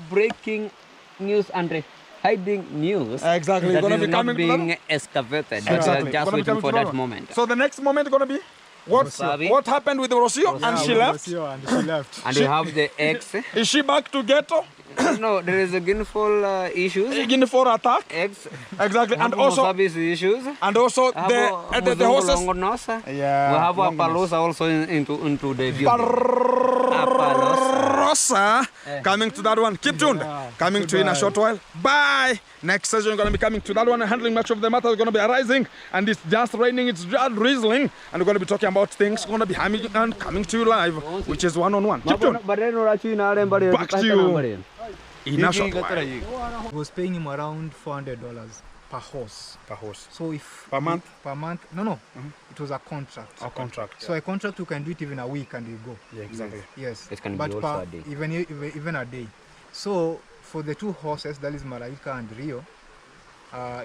breaking news and hiding news. Exactly. That Gonna is be not coming being excavated. Exactly. Just Gonna be waiting coming for tomorrow. that moment. So the next moment gonna be Wasabi. what happened with Rocio and she left? And she left. And you have the eggs. Is she back to ghetto? No, there is again full issues. Again for attack? Eggs. Exactly. And also Wasabi's issues. and also the horses. Yeah. We have a longonose. Palosa also into the building. Rosa coming to that one. Keep tuned. Coming to you in a short while. Bye. Next session we're going to be coming to that one and handling much of the matter is going to be arising, and it's just raining, it's just drizzling, and we're going to be talking about things going to be humming and coming to you live, which is one-on-one. Keep tuned. Back to you in a short while. I was paying him around $400 per horse. Per horse. So if Per month? Per month? No. It was a contract. A contract. So a contract you can do it even a week and you go. Yeah, exactly. Yes. It can but be also a day. Even a day. So for the two horses, that is Malaika and Rio,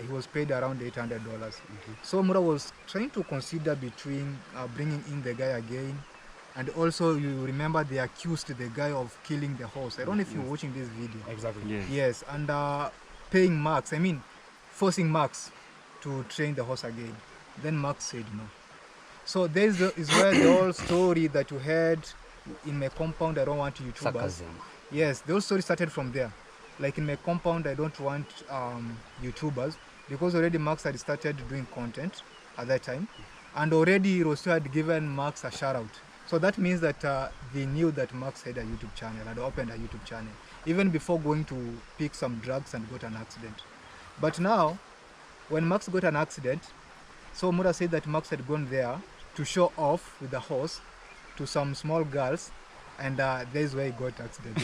he was paid around $800. So Mura was trying to consider between bringing in the guy again, and also you remember they accused the guy of killing the horse. I don't know if you're watching this video. Exactly. Yes. Yes, and paying Max, forcing Max to train the horse again. Then Max said no. So this is where the whole story that you heard in my compound, I don't want YouTubers. Sarcasm. Yes, the whole story started from there. Like in my compound, I don't want YouTubers, because already Max had started doing content at that time, and already Rocio had given Max a shout out. So that means that they knew that Max had a YouTube channel, had opened a YouTube channel, even before going to pick some drugs and got an accident. But now, when Max got an accident, so Mura said that Max had gone there to show off with the horse to some small girls, and there's where he got accident.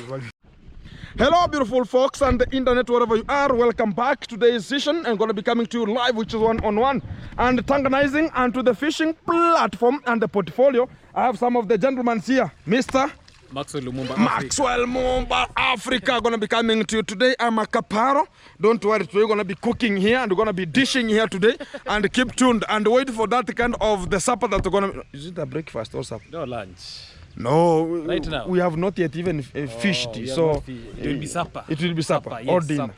Hello beautiful folks and the internet, wherever you are, welcome back to today's session. I'm going to be coming to you live, which is one-on-one and tanganizing, and to the fishing platform and the portfolio. I have some of the gentlemen here. Mr. Maxwell Lumumba, Maxwell Lumumba, Africa, going to be coming to you today. I'm a caparo. Don't worry, we're going to be cooking here and we're going to be dishing here today. And keep tuned and wait for that kind of the supper that we're going to... Is it a breakfast or supper? no lunch. No, Right now? we have not yet even fished, so It will be supper. It will be supper, Yes, or dinner.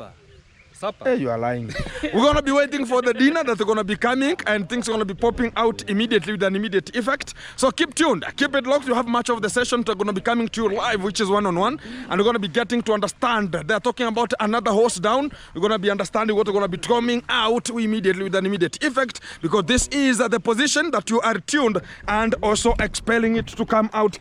Supper. Hey, you are lying. We're going to be waiting for the dinner that's going to be coming, and things are going to be popping out immediately with an immediate effect. So keep tuned, keep it locked. You have much of the session going to be coming to you live, which is one-on-one, and we're going to be getting to understand. They're talking about another horse down. We're going to be understanding what we're going to be coming out immediately with an immediate effect, because this is the position that you are tuned and also expelling it to come out.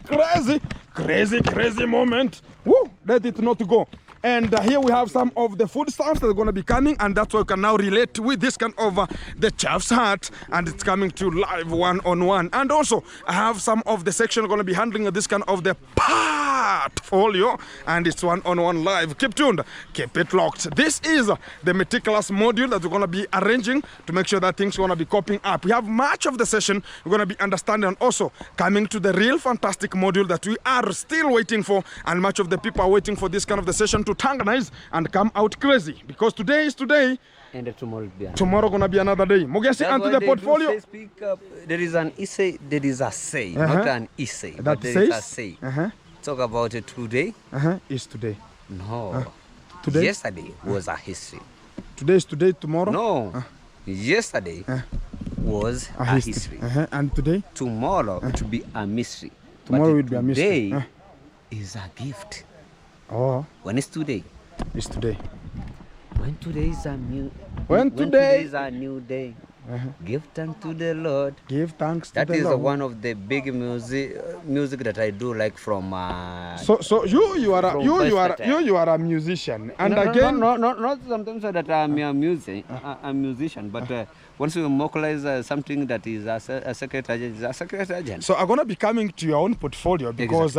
Crazy moment. Woo, let it not go. And here we have some of the food stuffs that are going to be coming, and that's why we can now relate with this kind of the chef's hat, and it's coming to live one-on-one. And also I have some of the section going to be handling this kind of the portfolio, and it's one-on-one live. Keep tuned, keep it locked. This is the meticulous module that we're going to be arranging to make sure that things are going to be coping up. We have much of the session we're going to be understanding, and also coming to the real fantastic module that we are still waiting for, and much of the people are waiting for this kind of the session to tanganize and come out crazy, because today is today And tomorrow will be another. tomorrow gonna be another day. Mogesi, and to the portfolio. There is an essay, there is a say, not an essay, but there is a say. Talk about it today. Is today. No. Today? Yesterday was a history. Today is today, tomorrow? No. Yesterday was a history. And today? Tomorrow it will be a mystery. Tomorrow But will be a mystery. Today is a gift. Oh, When is today? it's today. When today is a new. When today- is a new day. Give thanks to the Lord. Give thanks to That the is Lord. one of the big music that I do, like from. So you are From you are a musician, and no, again not sometimes that I'm a musician, but once you localize something that is a secret agent, is a secret agent. So I'm gonna be coming to your own portfolio, because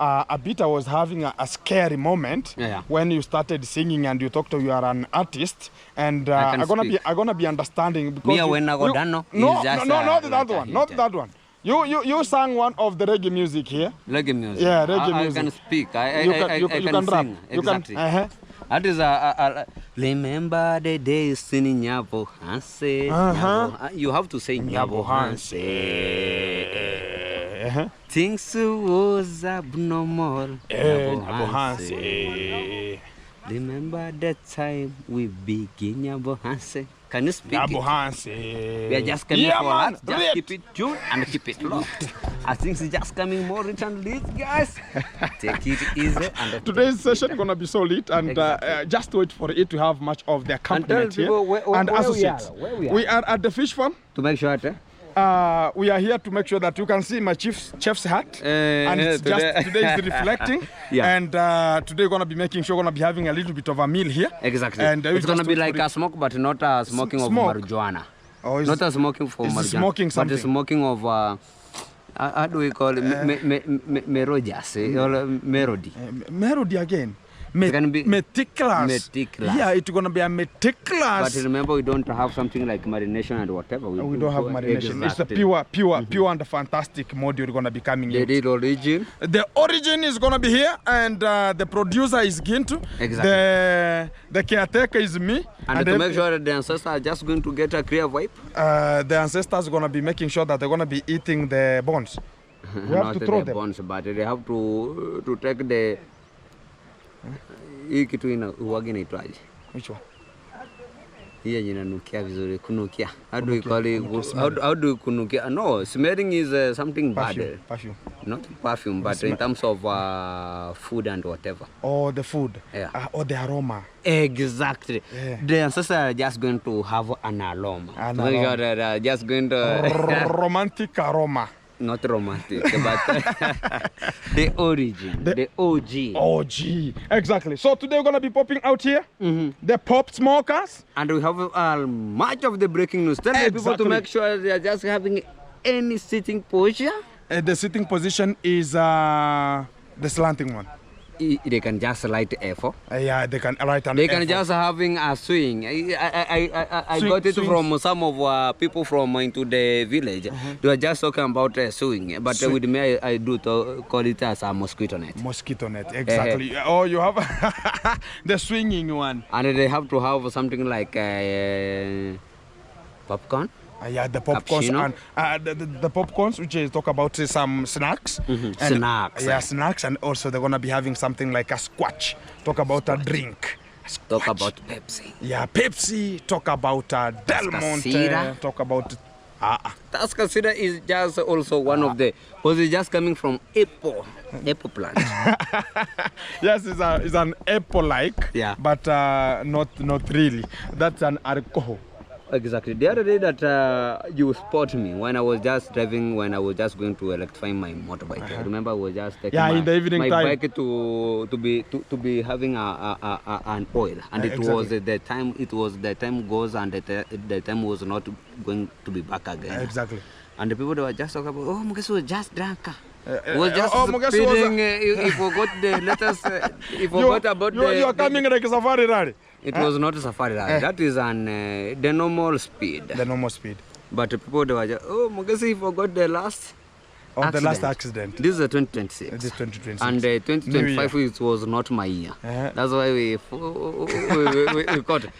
Abita was having a scary moment when you started singing and you talked to you are an artist, and I'm gonna be understanding, because not that one. You sang one of the reggae music here. Reggae music. Yeah, reggae I music. can speak. You I can can rap. sing. You can. Exactly. That is remember the days in Nyabo Hanse. You have to say Nyabo Hanse. Things was abnormal. Abohanse. Remember that time we begin Abohanse? Can you speak it? Abohanse. We are just coming Yeah, for man. that. Just Read. keep it tuned and keep it locked. I think it's just coming more rich and lit, guys. Take it easy. And Today's session gonna be so lit, and Exactly. just wait for it to have much of the accompaniment here people where and we associates. are, where we are. We are at the fish farm. to make sure that We are here to make sure that you can see my chef's hat, and it's today- just today is reflecting. Yeah. And today we're gonna be making sure we're gonna be having a little bit of a meal here. exactly. And It's gonna just be wait like for a it. smoke, but not a smoking Smoke. of marijuana. Oh, Not a smoking for it's marijuana, smoking but something. the smoking of how do we call it? Melodious, or melody. Melody again. It's gonna be Meticulous. meticulous. Yeah, it's gonna be a But meticulous. remember, we don't have something like marination and whatever. We don't have marination. It's the Exactly. pure and fantastic module gonna be coming The in. real origin. The origin is gonna be here, and the producer is Gintu. Exactly. The caretaker is me. And to make sure that the ancestors are just going to get a clear vibe. The ancestors are gonna be making sure that they're gonna be eating the bones. We have Not to throw the them. bones, but they have to take the hii kitu uwagi inaitwaje? Which one? Hii yenye inanukia vizuri, kunukia. How do we call it? How do we kunukia? No, smelling is something Perfume. bad. Perfume. Not perfume, but in terms of food and whatever. Or the food. Yeah. Or the aroma. Exactly. Yeah. The ancestors are just going to have an aroma. An To make sure aroma. that they are just going to Romantic aroma. not romantic, but the origin, the OG. Oh, gee. Exactly. So today we're gonna be popping out here. The pop smokers. And we have much of the breaking news. Tell the people to Exactly. make sure they are just having any sitting posture. The sitting position is the slanting one. They can just light F4. Yeah, they can write an They can F. just having a swing. I Swing- got it swings. from some of people from into the village. They were just talking about swing. But Swing. with me, I do call it as a mosquito net. Mosquito net, exactly. Oh, you have the swinging one. And they have to have something like popcorn. Yeah, the popcorns Cappuccino. and the popcorns, which is talk about some snacks. And, Snacks. Yeah, snacks, and also they're gonna be having something like a squatch. Talk about a drink. A Talk squatch. about Pepsi. Yeah, Pepsi. Talk about Del Monte. Tascasira. Talk about Tascasira is just also one of the, because it's just coming from apple plant. yes, it's an apple-like. Yeah. But not really. That's an alcohol. Exactly. The other day that you spot me when I was just driving, when I was just going to electrify my motorbike. I remember I was just taking Yeah, my, in the evening my time. bike to be having an oil, and it Exactly. was the time goes and the time was not going to be back again. Exactly. And the people that were just talking about, oh, Mukesu was just drunk. He was just Mukesu was speeding. He forgot the letters. He forgot about you are coming like a safari rally. It was not a safari ride. That is the normal speed. The normal speed. But the people they were just, oh, Mugasi forgot the last Of the last accident. accident. This is 2026. This is 2026. And 2025 it was not my year. That's why we got it.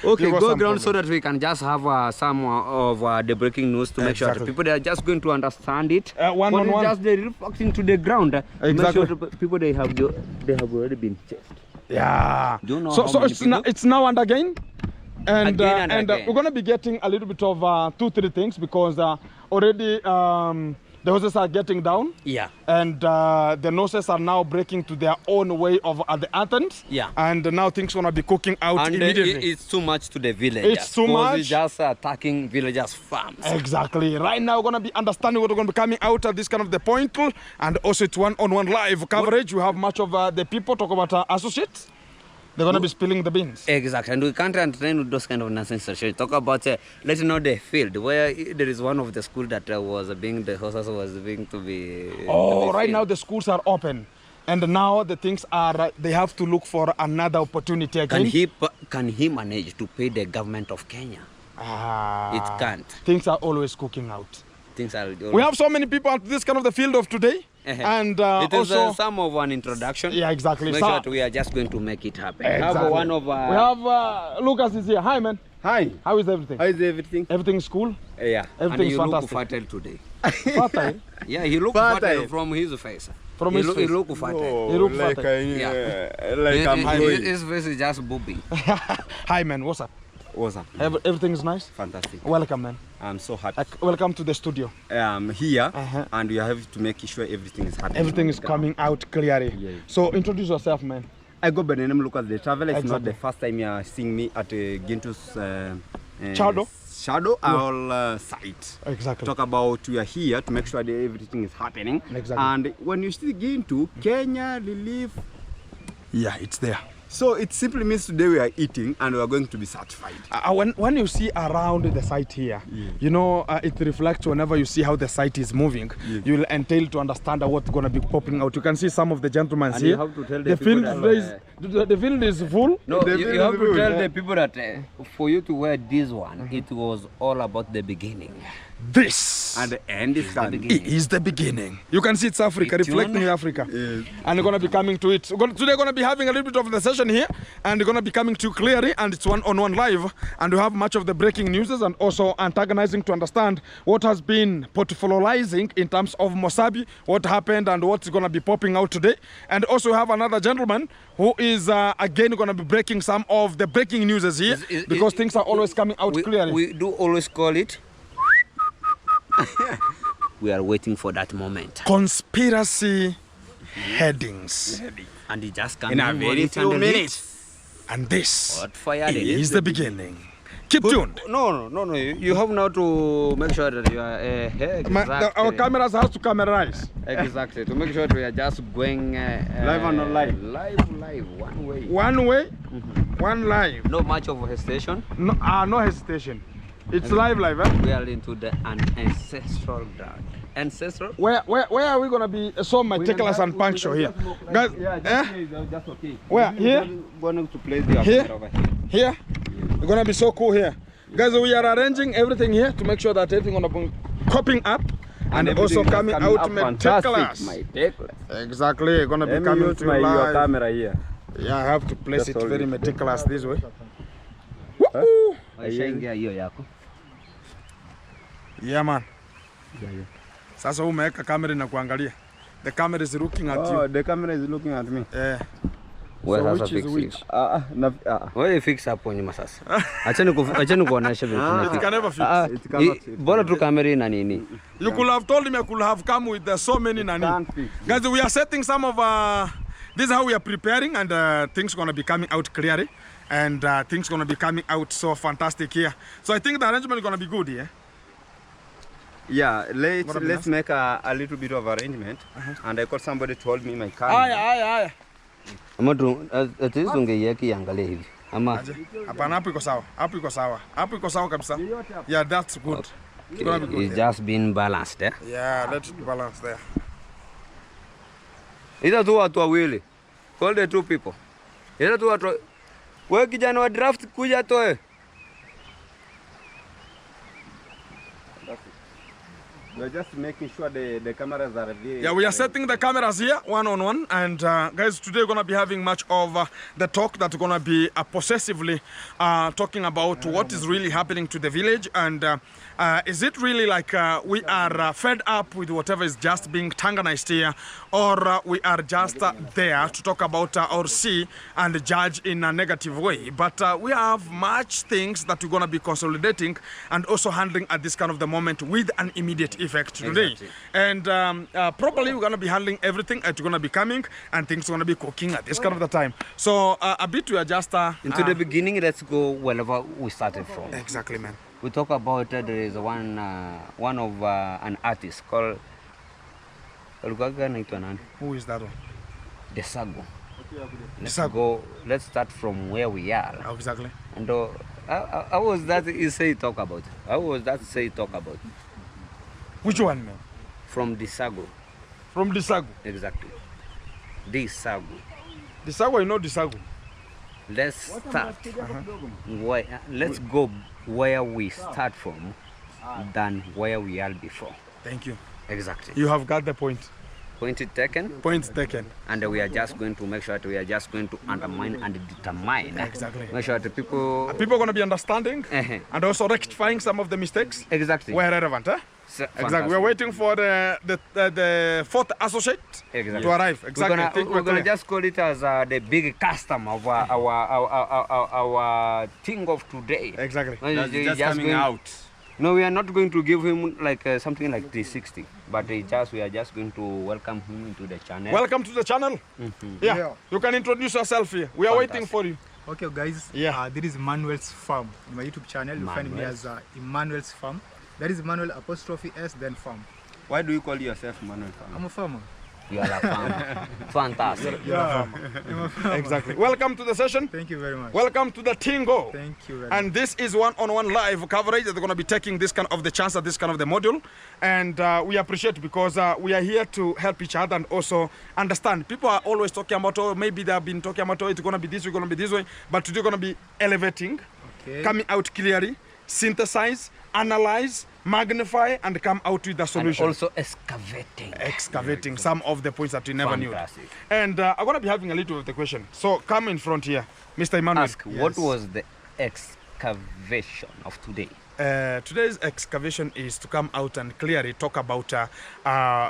Okay, You got go some ground so that we can just have some of the breaking news to make sure that Exactly. people they are just going to understand it. One When on it's one. just the real facts into the ground. Make Exactly. sure the people they have already been chased. Yeah. Do you know so how so many it's now, people? it's now and again. And, Again and again. we're going to be getting a little bit of 2-3 things because already the horses are getting down. Yeah. And the nurses are now breaking to their own way of the Athens. Yeah. And now things going to be cooking out And immediately. it's too much to the villagers. It's too because much. It's just attacking villagers' farms. Exactly. Right now, we're going to be understanding what we're going to be coming out at this kind of the point. And also, it's one-on-one live coverage. We have much of the people talk about associates. They're going to be spilling the beans. Exactly, and we can't entertain with those kind of nonsense. So talk about let's know the field where there is one of the school that was being the horses was being to be. Oh, right now the schools are open. And now the things are, they have to look for another opportunity again. Can he manage to pay the government of Kenya? It can't. Things are always cooking out. Things are. We have so many people at this kind of the field of today. And it is also, some of an introduction. yeah, exactly. Make So- sure that we are just going to make it happen. Exactly. Have one of. we have Lucas is here. Hi, man. Hi. How is everything? How is everything? Everything's cool? Yeah. Everything's and you fantastic. look fertile today. Fertile? Yeah, he looked Fertile. fertile from his face. From he his face? He looked fertile. Oh, You look like fertile. like I'm going. His face is just boobing. Hi, man. What's up? What's up? Everything is nice? Fantastic. Welcome, man. I'm so happy. Welcome to the studio. I'm here Uh-huh. and we have to make sure everything is happening. Everything is coming out clearly. Yeah. So introduce yourself, man. I go by the name Lucas the Traveler. It's not Exactly. the first time you are seeing me at Gintu's Shadow? our site. Exactly. Talk about we are here to make sure that everything is happening. Exactly. And when you see Gintu, Kenya, Relief. Yeah, it's there. So it simply means today we are eating and we are going to be certified. When you see around the site here, Yeah. you know, it reflects whenever you see how the site is moving. Yeah. You will entail to understand what's going to be popping out. You can see some of the gentlemen And here. you have to tell the the people field that, is the field is full. No, The you have to beautiful, tell yeah. the people that for you to wear this one, it was all about the beginning. This And the end is the coming. beginning. is the beginning. You can see it's Africa, It's reflecting on. Africa. Yes. And we're going to be coming to it. Today we're going to be having a little bit of the session here, and we're going to be coming to you clearly, and it's one-on-one live, and we have much of the breaking news and also antagonizing to understand what has been portfolioizing in terms of Mosabi, what happened and what's going to be popping out today. And also have another gentleman who is again going to be breaking some of the breaking news here, because things are always coming out clearly. We do always call it. We are waiting for that moment. Conspiracy headings. And it just comes In a very few minutes. And this What fire is the beginning. Keep tuned. No. You have now to make sure that you are Our cameras have to camerize. Exactly. To make sure that we are just going Live or not live? Live, one way. One way, one live. No much of a hesitation. No hesitation. It's live, eh? We are into the ancestral ground. Ancestral? Where are we gonna be? So meticulous and punctual here, guys. Just okay. Where? Here? Going to place the Here? camera over here. Here? We're gonna be so cool here, guys. We are arranging everything here to make sure that everything gonna be coping up and also everything is coming coming out up fantastic, meticulous. meticulous. Exactly. Gonna be Let me coming use to my you your live. camera here. Yeah, I have to place Just it hold very it. meticulous this way. Woo! Waishaingia hiyo yako. Yeah, man. Sasa umeweka kamera na kuangalia. The camera is looking at Oh, you. the camera is looking at me. Yeah. Wewe So sasa which is fix which? hiyo. Wewe fix hapo nyuma sasa. Acheni kuonesha vile It tunafix. can never fix. It cannot fit. Bora tu kamera ina nini. You could have told me I could have come with so many nani. Can't fix. Guys, we are setting some of this is how we are preparing, and things gonna be coming out clearly, and things gonna be coming out so fantastic here. So I think the arrangement is gonna be good here. Yeah, let's What let's make a little bit of arrangement. And I got somebody to hold me my car. Aya. Ama tu at least ungeiweka iangalie hivi. Ama Hapana, hapo iko sawa. Hapo iko sawa. Hapo iko sawa kabisa. Yeah, that's good. It's gonna be good. it's there. just been balanced, eh? Yeah, let's balance there. Ila tu watu wawili. Call the two people. Ila tu watu. Wewe kijana wa draft kuja toe. We're just making sure the cameras are there. Yeah, we are setting the cameras here one-on-one, and guys, today we're gonna be having much of the talk that's gonna be possessively talking about what is really happening to the village, and is it really like we are fed up with whatever is just being tanganized here, or we are just there to talk about or see and judge in a negative way. But we have much things that we're gonna be consolidating and also handling at this kind of the moment with an immediate effect today. Exactly. And probably we're gonna be handling everything. It's gonna be coming, and things are gonna be cooking at this kind of the time. So a bit we are just Into the beginning, let's go wherever we started from. exactly, man. We talk about there is one of an artist called Lugaga naitwa nani? Who is that one? Desago. Let's Desago. go. Let's start from where we are. Oh, exactly. And how was that he say talk about? How was that say talk about? Which one, man? From Desago. From Disagu. Exactly. Desago. Disagu, you know Disagu. Let's start. Let's go where we start from than where we are before. Thank you. Exactly. You have got the point. Point taken. Point taken. And we are just going to make sure that we are just going to undermine and determine. Exactly. Make sure that people. People are gonna be understanding Uh-huh. and also rectifying some of the mistakes Exactly. where relevant, eh? Exactly. We're waiting for the fourth associate Exactly. to arrive. Exactly. I think We're gonna clear. just call it as the big custom of our thing of today. Exactly. No, That's he's just coming going- out. No, we are not going to give him like something like 360, but we are just going to welcome him into the channel. Welcome to the channel. Yeah. Yeah. You can introduce yourself here. We are waiting Fantastic. for you. Okay, guys. Yeah. This is Emmanuel's Farm. In my YouTube channel, you find me Emmanuel's. as Emmanuel's Farm. That is Emmanuel apostrophe S then Farm. Why do you call yourself Manuel? I'm a farmer. You are a farmer. Fantastic. I'm a farmer. Exactly. Welcome to the session. Thank you very much. Welcome to the Tingo. Thank you very much. And this is one-on-one live coverage that they're going to be taking this kind of the chance at this kind of the module. And we appreciate because we are here to help each other and also understand. People are always talking about, oh, maybe they have been talking about, oh, it's going to be this way, going to be this way. But today we're going to be elevating, Okay. coming out clearly, synthesize, analyze, magnify, and come out with the And solution. also excavating. Excavating some of the points that we never Fantastic. knew. And I'm going to be having a little of the question. So come in front here, Mr. Emmanuel. Ask, what was the excavation of today? Today's excavation is to come out and clearly talk about,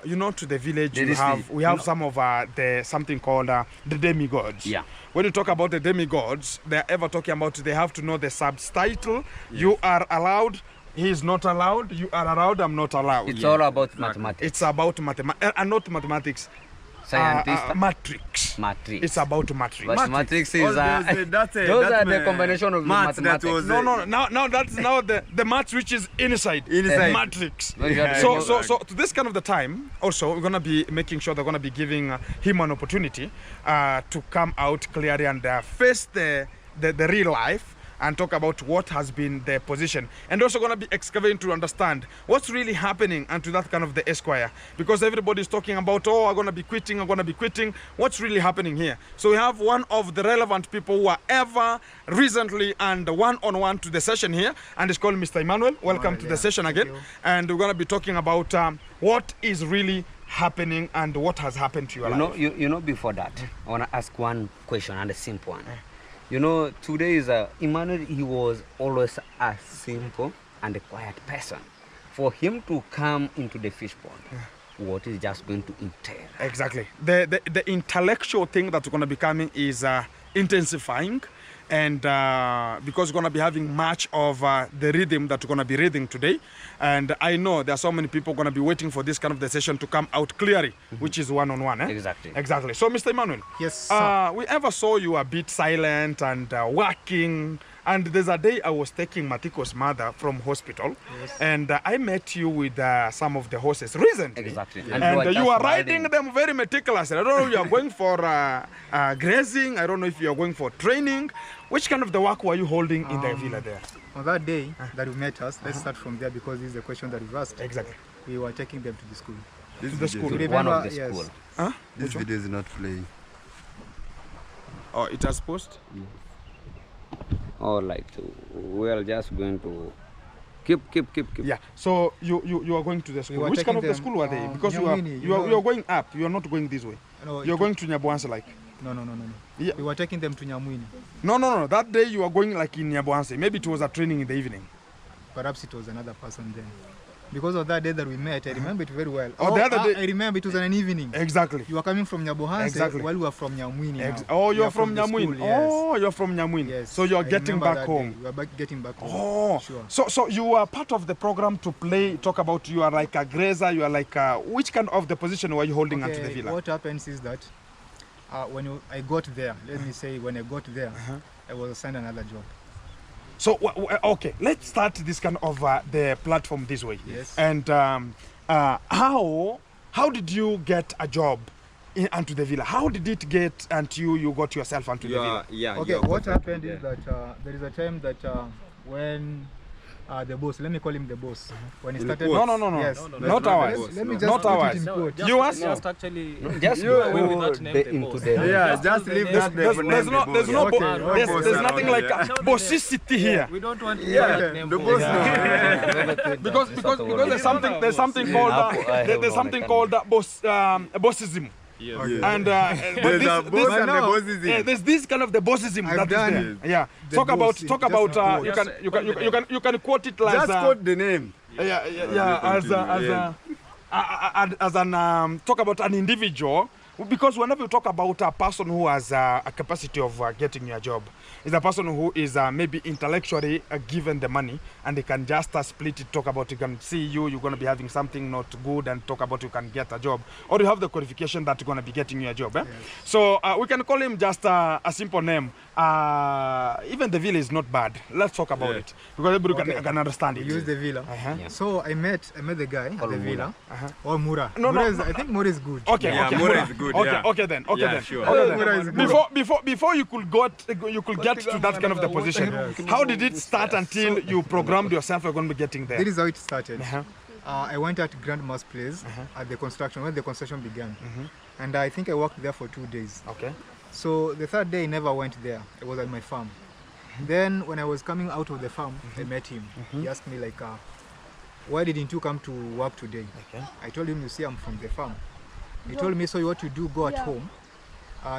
you know, to the village There you is have, the- we have no. some of the something called the demigods. Yeah. When you talk about the demigods, they're ever talking about they have to know the subtitle. You are allowed. He is not allowed. You are allowed. I'm not allowed. It's all about mathematics. It's about mathematics, and not mathematics. Scientist, Matrix. matrix. It's about matrix. But matrix is All that's those are the combination of the maths that mathematics. was No, now that's now the math which is inside. Inside. Matrix. But you have to So, remember- to this kind of the time, also we're gonna be making sure they're gonna be giving him an opportunity to come out clearly and face the real life and talk about what has been their position, and also gonna be excavating to understand what's really happening and to that kind of the Esquire, because everybody's talking about, oh, I'm gonna be quitting, I'm gonna be quitting. What's really happening here? So we have one of the relevant people who are ever recently and one-on-one to the session here, and it's called Mr. Emmanuel. Welcome to the yeah. session Thank again. you. And we're gonna be talking about what is really happening and what has happened to your life. You know, before that, I want to ask one question and a simple one. You know, today is Emmanuel. He was always a simple and a quiet person. For him to come into the fish pond, what is just going to entail? Exactly. The intellectual thing that's going to be coming is intensifying, and because we're going to be having much of the rhythm that we're going to be reading today, and I know there are so many people going to be waiting for this kind of the session to come out clearly, which is one-on-one. Exactly. Exactly. So, Mr. Emmanuel, Yes, sir. we ever saw you a bit silent and working. And there's a day I was taking Matiko's mother from hospital, and I met you with some of the horses recently. Exactly. And were you are just riding them very meticulously. I don't know if you are going for grazing. I don't know if you are going for training. Which kind of the work were you holding in the villa there? On that day that you met us, let's start from there because this is the question that you've asked. Exactly. We were taking them to the school. This To the video, school. You One of remember? the Yes. school. this video is not playing. Oh, it has post? Or like, we are just going to keep. Yeah. So you are going to the school. were Which kind taking of the them, school are they? Because you are Nyamwini, you are going up. You are not going this way. No, You are going to Nyabuanse like. No. Yeah. We were taking them to Nyamwini. No. That day you are going like in Nyabuanse. Maybe it was a training in the evening. Perhaps it was another person then. Because of that day that we met, I remember it very well. Oh, the other day- I remember it was an evening. Exactly. You were coming from Nyabohanse Exactly. while we were from Nyamwini. now. Oh, We you're are from the Nyamwin. school, yes. Oh, you're from Nyamwin. Yes. So you're I getting remember back that home. day. We were getting back home. Oh, Sure. so you are part of the program to talk about you are like a grazer, you are like which kind of the position were you holding onto the Okay, villa? what happens is that I got there, let me say, when I got there, I was assigned another job. So okay, let's start this kind of the platform this way. Yes. And how did you get a job onto the villa? How did it get until you got yourself onto the villa? Okay, what happened is that there is a time that when the boss, let me call him the boss, when he started. No. Yes. Not ours. Let me No. just Not put ours. it in quote. You asked? Just actually. Just You go away with that name, the into boss. the Yeah, just leave that There's name. no boss Okay, there's nothing like Yeah. bossicity here. We don't want to Yeah, that name. the boss. boss. Because there's something called Hapo, there's something called bossism. Yes. Okay. And but There's a boss and the now- bossism. yeah, there's this kind of the bossism I've that is done there. Yeah. the Talk about bossy, talk just about not you quote. can you can quote it like Just quote the name. as an talk about an individual, because whenever you talk about a person who has a capacity of getting your job, is a person who is maybe intellectually given the money and they can just split it, talk about you can see you're going to be having something not good and talk about you can get a job, or you have the qualification that you're going to be getting your job. So we can call him just a simple name. Even the villa is not bad. Let's talk about it because everybody can understand We it. use the villa. Yeah. So I met the guy at the Mura. villa. Or Mura. No, Mura no, is, I think Mura is good. Okay, Yeah, okay, Mura is good, Okay, yeah. okay then. Okay Yeah, then. sure. Okay then. Mura is good. Before you could get to that kind of the position. How did it start until you programmed yourself you're going to be getting there? This is how it started. Uh-huh. I went at Grandma's place at the construction, when the construction began. And I think I worked there for 2 days. Okay. So the third day I never went there. I was at my farm. Then when I was coming out of the farm, I met him. He asked me like, why didn't you come to work today? Okay. I told him, you see, I'm from the farm. He told me, so what you do, go at home.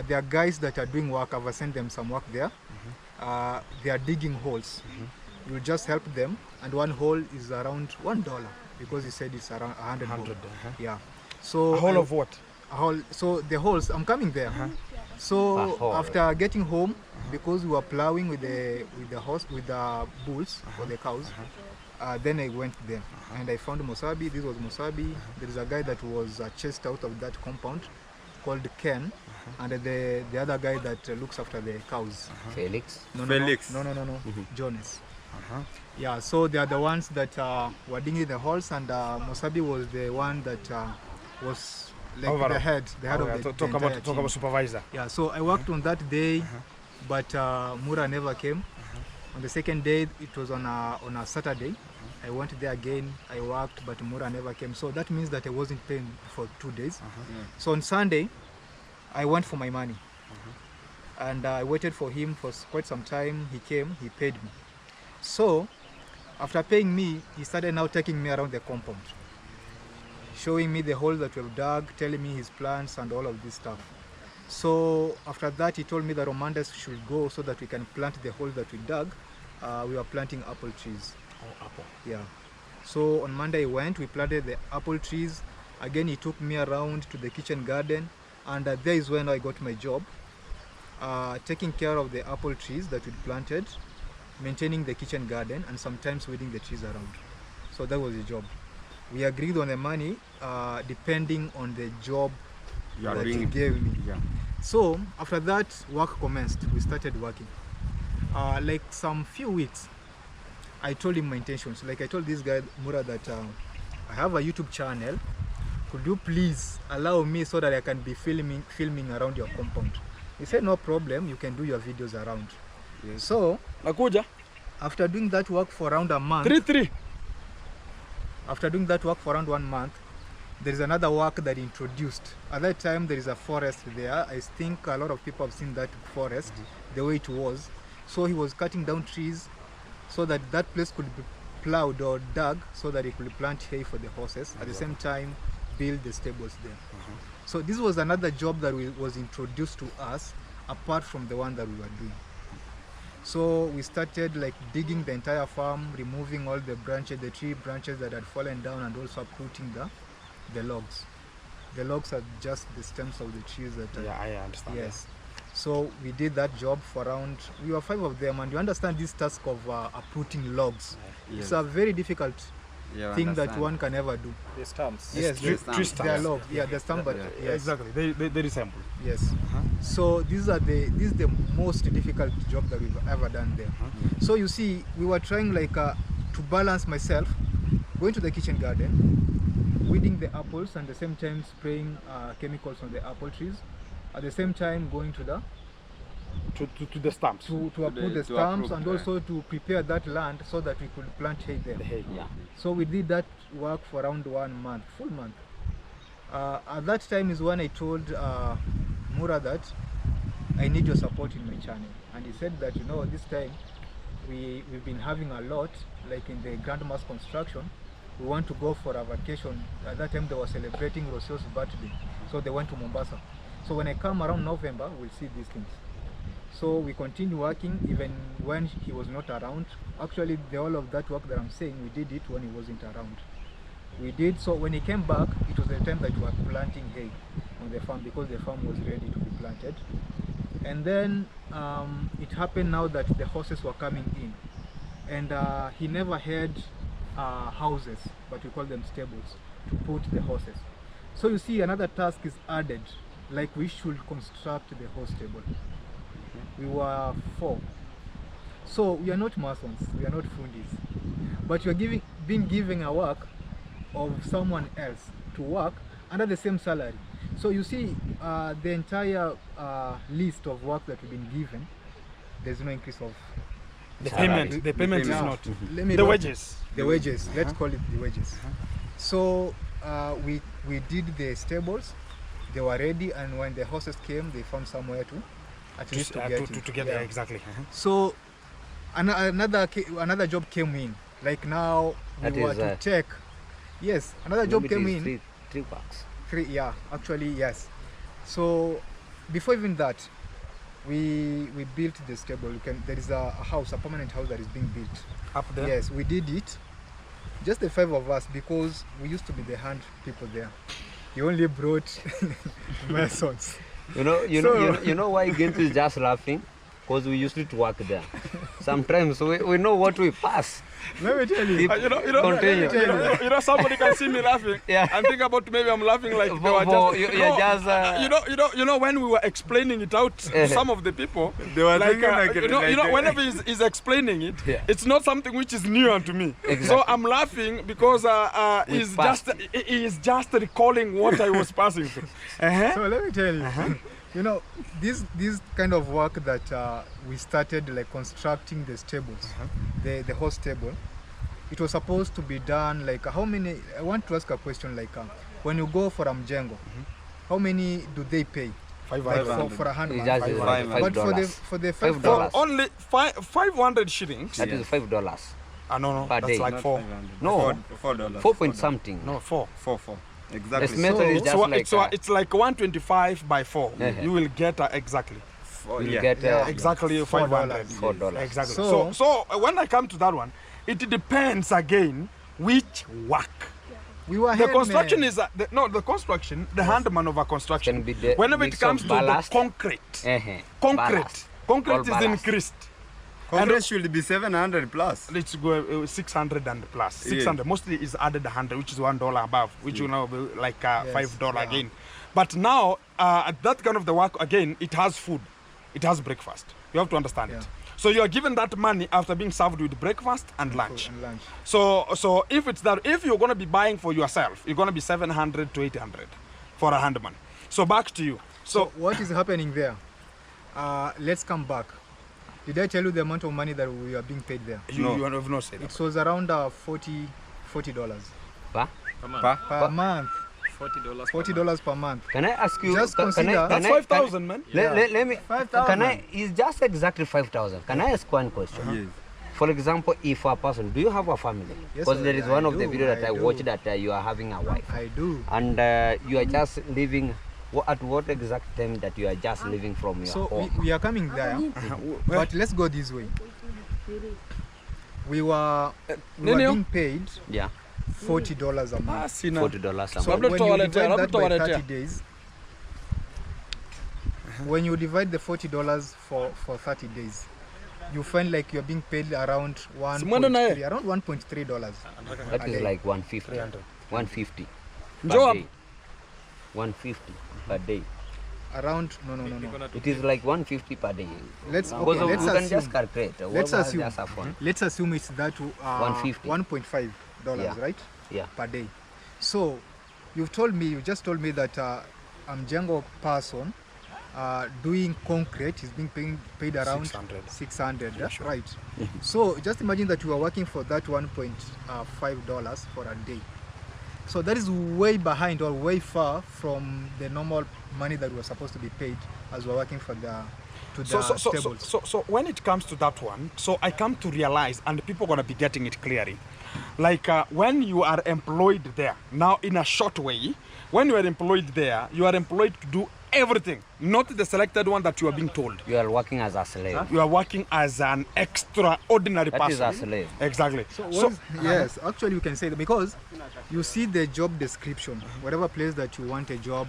There are guys that are doing work. I've assigned them some work there. They are digging holes. You just help them, and one hole is around $1 because he said it's around 100. 100, Yeah. So A whole of what? a hole. So the holes, I'm coming there. A So hole. after getting home, because we were plowing with the bulls or the cows, then I went there and I found Musabi. This was Musabi. There is a guy that was chased out of that compound called Ken, and the other guy that looks after the cows. Felix. No, Felix. No. Jonas. Yeah, so they are the ones that were digging the holes, and Musabi was the one that was like Overall. the head Oh, of yeah, the talk entire about team. supervisor. Yeah, so I worked on that day, but Mura never came. On the second day, it was on a Saturday. I went there again, I worked, but Mura never came. So that means that I wasn't paying for 2 days. So on Sunday, I went for my money. And I waited for him for quite some time. He came, he paid me. So after paying me, he started now taking me around the compound, showing me the holes that we've dug, telling me his plans and all of this stuff. So after that, he told me that on Mondays should go so that we can plant the holes that we dug. We were planting apple trees. Oh, apple. Yeah. So on Monday I went, we planted the apple trees. Again, he took me around to the kitchen garden, and there is when I got my job, taking care of the apple trees that we planted, maintaining the kitchen garden, and sometimes weeding the trees around. So that was the job. We agreed on the money depending on the job You are that he doing. gave me. Yeah. So after that, work commenced. We started working. Like some few weeks, I told him my intentions. Like I told this guy Mura that I have a YouTube channel. Could you please allow me so that I can be filming around your compound? He said no problem. You can do your videos around. Yes. So Nakuja. after doing that work for around a month, 3-3. after doing that work for around 1 month, there is another work that he introduced. At that time, there is a forest there. I think a lot of people have seen that forest, the way it was. So he was cutting down trees so that that place could be plowed or dug so that he could plant hay for the horses. At the same time, build the stables there. So this was another job that was introduced to us apart from the one that we were doing. So we started like digging the entire farm, removing all the branches, the tree branches that had fallen down, and also uprooting the logs. The logs are just the stems of the trees that are, Yeah, I understand. yes. So we did that job for around, we were 5 of them, and you understand this task of uprooting logs. Yes. It's a very difficult Yeah, thing that understand. one can ever do. The stamps. Yes, tree they stumps. are logs. Yeah, the stump, but Yeah. yes. Exactly. They resemble. Yes. So this is the most difficult job that we've ever done there. So you see, we were trying like to balance myself, going to the kitchen garden, weeding the apples, and at the same time spraying chemicals on the apple trees. At the same time, going to the To the stamps. to uproot the to stumps, uproot, and yeah. also to prepare that land so that we could plant hay there. Hey. Yeah. So we did that work for around 1 month, full month. At that time is when I told Mura that I need your support in my channel, and he said that, you know, this time we've been having a lot, like in the Grandma's construction. We want to go for a vacation. At that time they were celebrating Rosio's birthday, So they went to Mombasa. So when I come around November, we'll see these things. So we continue working even when he was not around. Actually, all of that work that I'm saying, we did it when he wasn't around. We did, so when he came back, it was the time that we were planting hay on the farm because the farm was ready to be planted. And then it happened now that the horses were coming in. And he never had houses, but we call them stables, to put the horses. So you see, another task is added, like we should construct the horse stable. We were 4. So we are not masons, we are not fundis, but we are being given a work of someone else to work under the same salary. So you see, the entire list of work that we've been given, there's no increase of The salary. payment is Yeah. not. Let me The not- wages. The wages, let's call it the wages. So we did the stables, they were ready, and when the horses came, they found somewhere to at least to get it. To get Yeah. there, exactly. So another job came in. Like now we That were is, to take. Yes, another job Maybe it came is in. three bucks. 3, yeah, actually yes. So before even that, we built the stable. There is a house, a permanent house that is being built. Up there. Yes, we did it. Just the 5 of us, because we used to be the hand people there. He only brought masons. You know why Gintu is just laughing? Because we used to work there. Sometimes we know what we pass. Let me tell you. Continue. Somebody can see me laughing Yeah. and think about maybe I'm laughing like they were For- just. you're just, you know, when we were explaining it out to some of the people, They were like, thinking like you know, whenever he's explaining it, Yeah. it's not something which is new unto me. Exactly. So I'm laughing because We he is just recalling what I was passing through. So let me tell you, you know, this kind of work that we started, like constructing the stables, the horse stable, it was supposed to be done like how many? I want to ask a question like when you go for Mjengo, how many do they pay? Like 500. for a It's handman. just $5. But $5. for the $5. $5, Only 500 shillings. That is $5. No, per that's day. like Not 4. 500. No. $4. 4 point something. No, 4. 4. Exactly. Estimated is just So like it's like 125 by 4. Uh-huh. You will get exactly. you get Exactly $500. $4. Exactly. So- So when I come to that one, it depends again which work. we were The headmen. construction is the construction. The handman of a construction. Can be the Whenever it mix comes of to the ballast. concrete, Ballast. concrete All is ballast. increased. Congress should be 700 plus. Let's go 600 and plus. 600 mostly is added 100, which is $1 above, which will now be like $5 yeah. again. But now that kind of the work again, it has food, it has breakfast. You have to understand Yeah. it. So you are given that money after being served with breakfast and lunch. And lunch. So if it's that, if you're going to be buying for yourself, you're going to be 700 to 800 for a handman. So back to you. So what is happening there? Let's come back. Did I tell you the amount of money that we are being paid there? You have not said that. It was around $40 per month. $40 per month. Can I ask you? Just can consider- I, That's can I- 5,000, man. Let me. 5,000. Can I? It's just exactly 5,000. Can I ask one question? Yes. For example, if a person, do you have a family? Yes, Because there is I one of the do, video that I I do. watched that you are having a wife, I do. and you are just living. At what exact time that you are just living from your So home? we are coming there, but let's go this way. We were Nenio? being paid Yeah, $40 a month. $40 a So month. Labda when you tuwaletea, divide labda that by tuwaletea. 30 days, when you divide the $40 for 30 days, you find like you're being paid around Simwenda naye. $1.3. That a is day. like 150. 150 per Njoo day. 150 per day. Around no. It is like 150 per day. Let's Because okay, you can just assume. calculate. Let's Whoever has assume. just a phone. Let's assume it's that $150. $1.5, Yeah. right? Yeah. Per day. So you just told me that Mjengo person doing concrete is being paid around 600, sure. right? So just imagine that you are working for that $1.5 for a day. So that is way behind or way far from the normal money that we're supposed to be paid as we're working for the stables. So when it comes to that one, so I come to realize, and people are going to be getting it clearly, like when you are employed there, now in a short way, when you are employed there, you are employed to do everything, not the selected one that you are being told. You are working as a slave. You are working as an extraordinary That is person. a slave. Exactly. Yes, actually we can say that because you see the job description, whatever place that you want a job,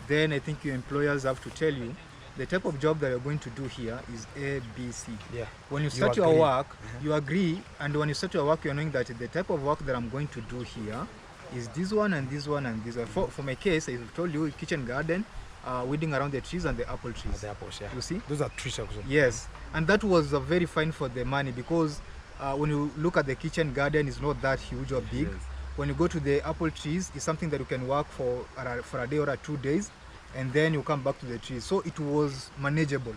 then I think your employers have to tell you the type of job that you're going to do here is A, B, C. Yeah. When you start your agree. work, you agree, and when you start your work, you're knowing that the type of work that I'm going to do here is this one and this one and this one. For my case, I've told you, kitchen garden, weeding around the trees and the apple trees. The apples, yeah. You see? Those are trees also. Yes, and that was very fine for the money because when you look at the kitchen garden, it's not that huge or big. When you go to the apple trees, it's something that you can work for a day or 2 days, and then you come back to the trees. So it was manageable.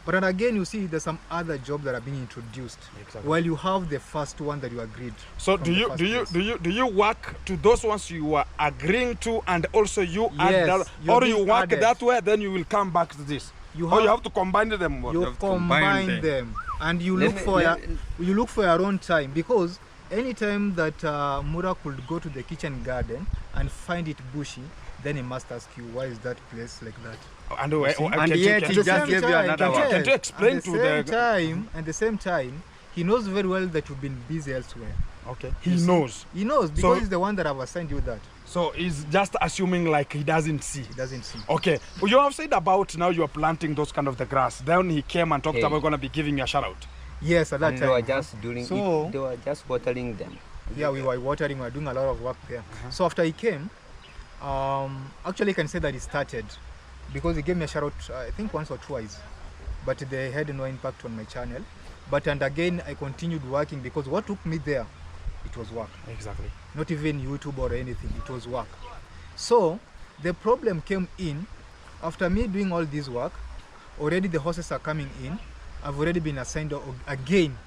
But then again, you see, there's some other jobs that are being introduced. Exactly. While you have the first one that you agreed. So from do the you first do you place. do you work to those ones you are agreeing to, and also you add Yes, that, you're or you being work added. that way, then you will come back to this. You Or you have to combine them. you have to combine combine them, and you Let look me- for let- you look for your own time, because anytime that Mura could go to the kitchen garden and find it bushy, then he must ask you, why is that place like that? And, And yet he just gave you another one. Can you explain at to the same the time, at the same time, he knows very well that you've been busy elsewhere. Okay. He knows. He knows because So- he's the one that have assigned you that. So he's just assuming like he doesn't see. He doesn't see. Okay. Well, you have said about now you are planting those kind of the grass. Then he came and talked Hey. about going to be giving you a shout out. Yes, at that And they were time. just doing So- it. They were just watering them. Yeah, we were watering, we were doing a lot of work there. So after he came, actually I can say that he started because he gave me a shout out, I think once or twice, but they had no impact on my channel. But and again, I continued working because what took me there, it was work. Exactly. Not even YouTube or anything, it was work. So the problem came in after me doing all this work. Already the horses are coming in. I've already been assigned again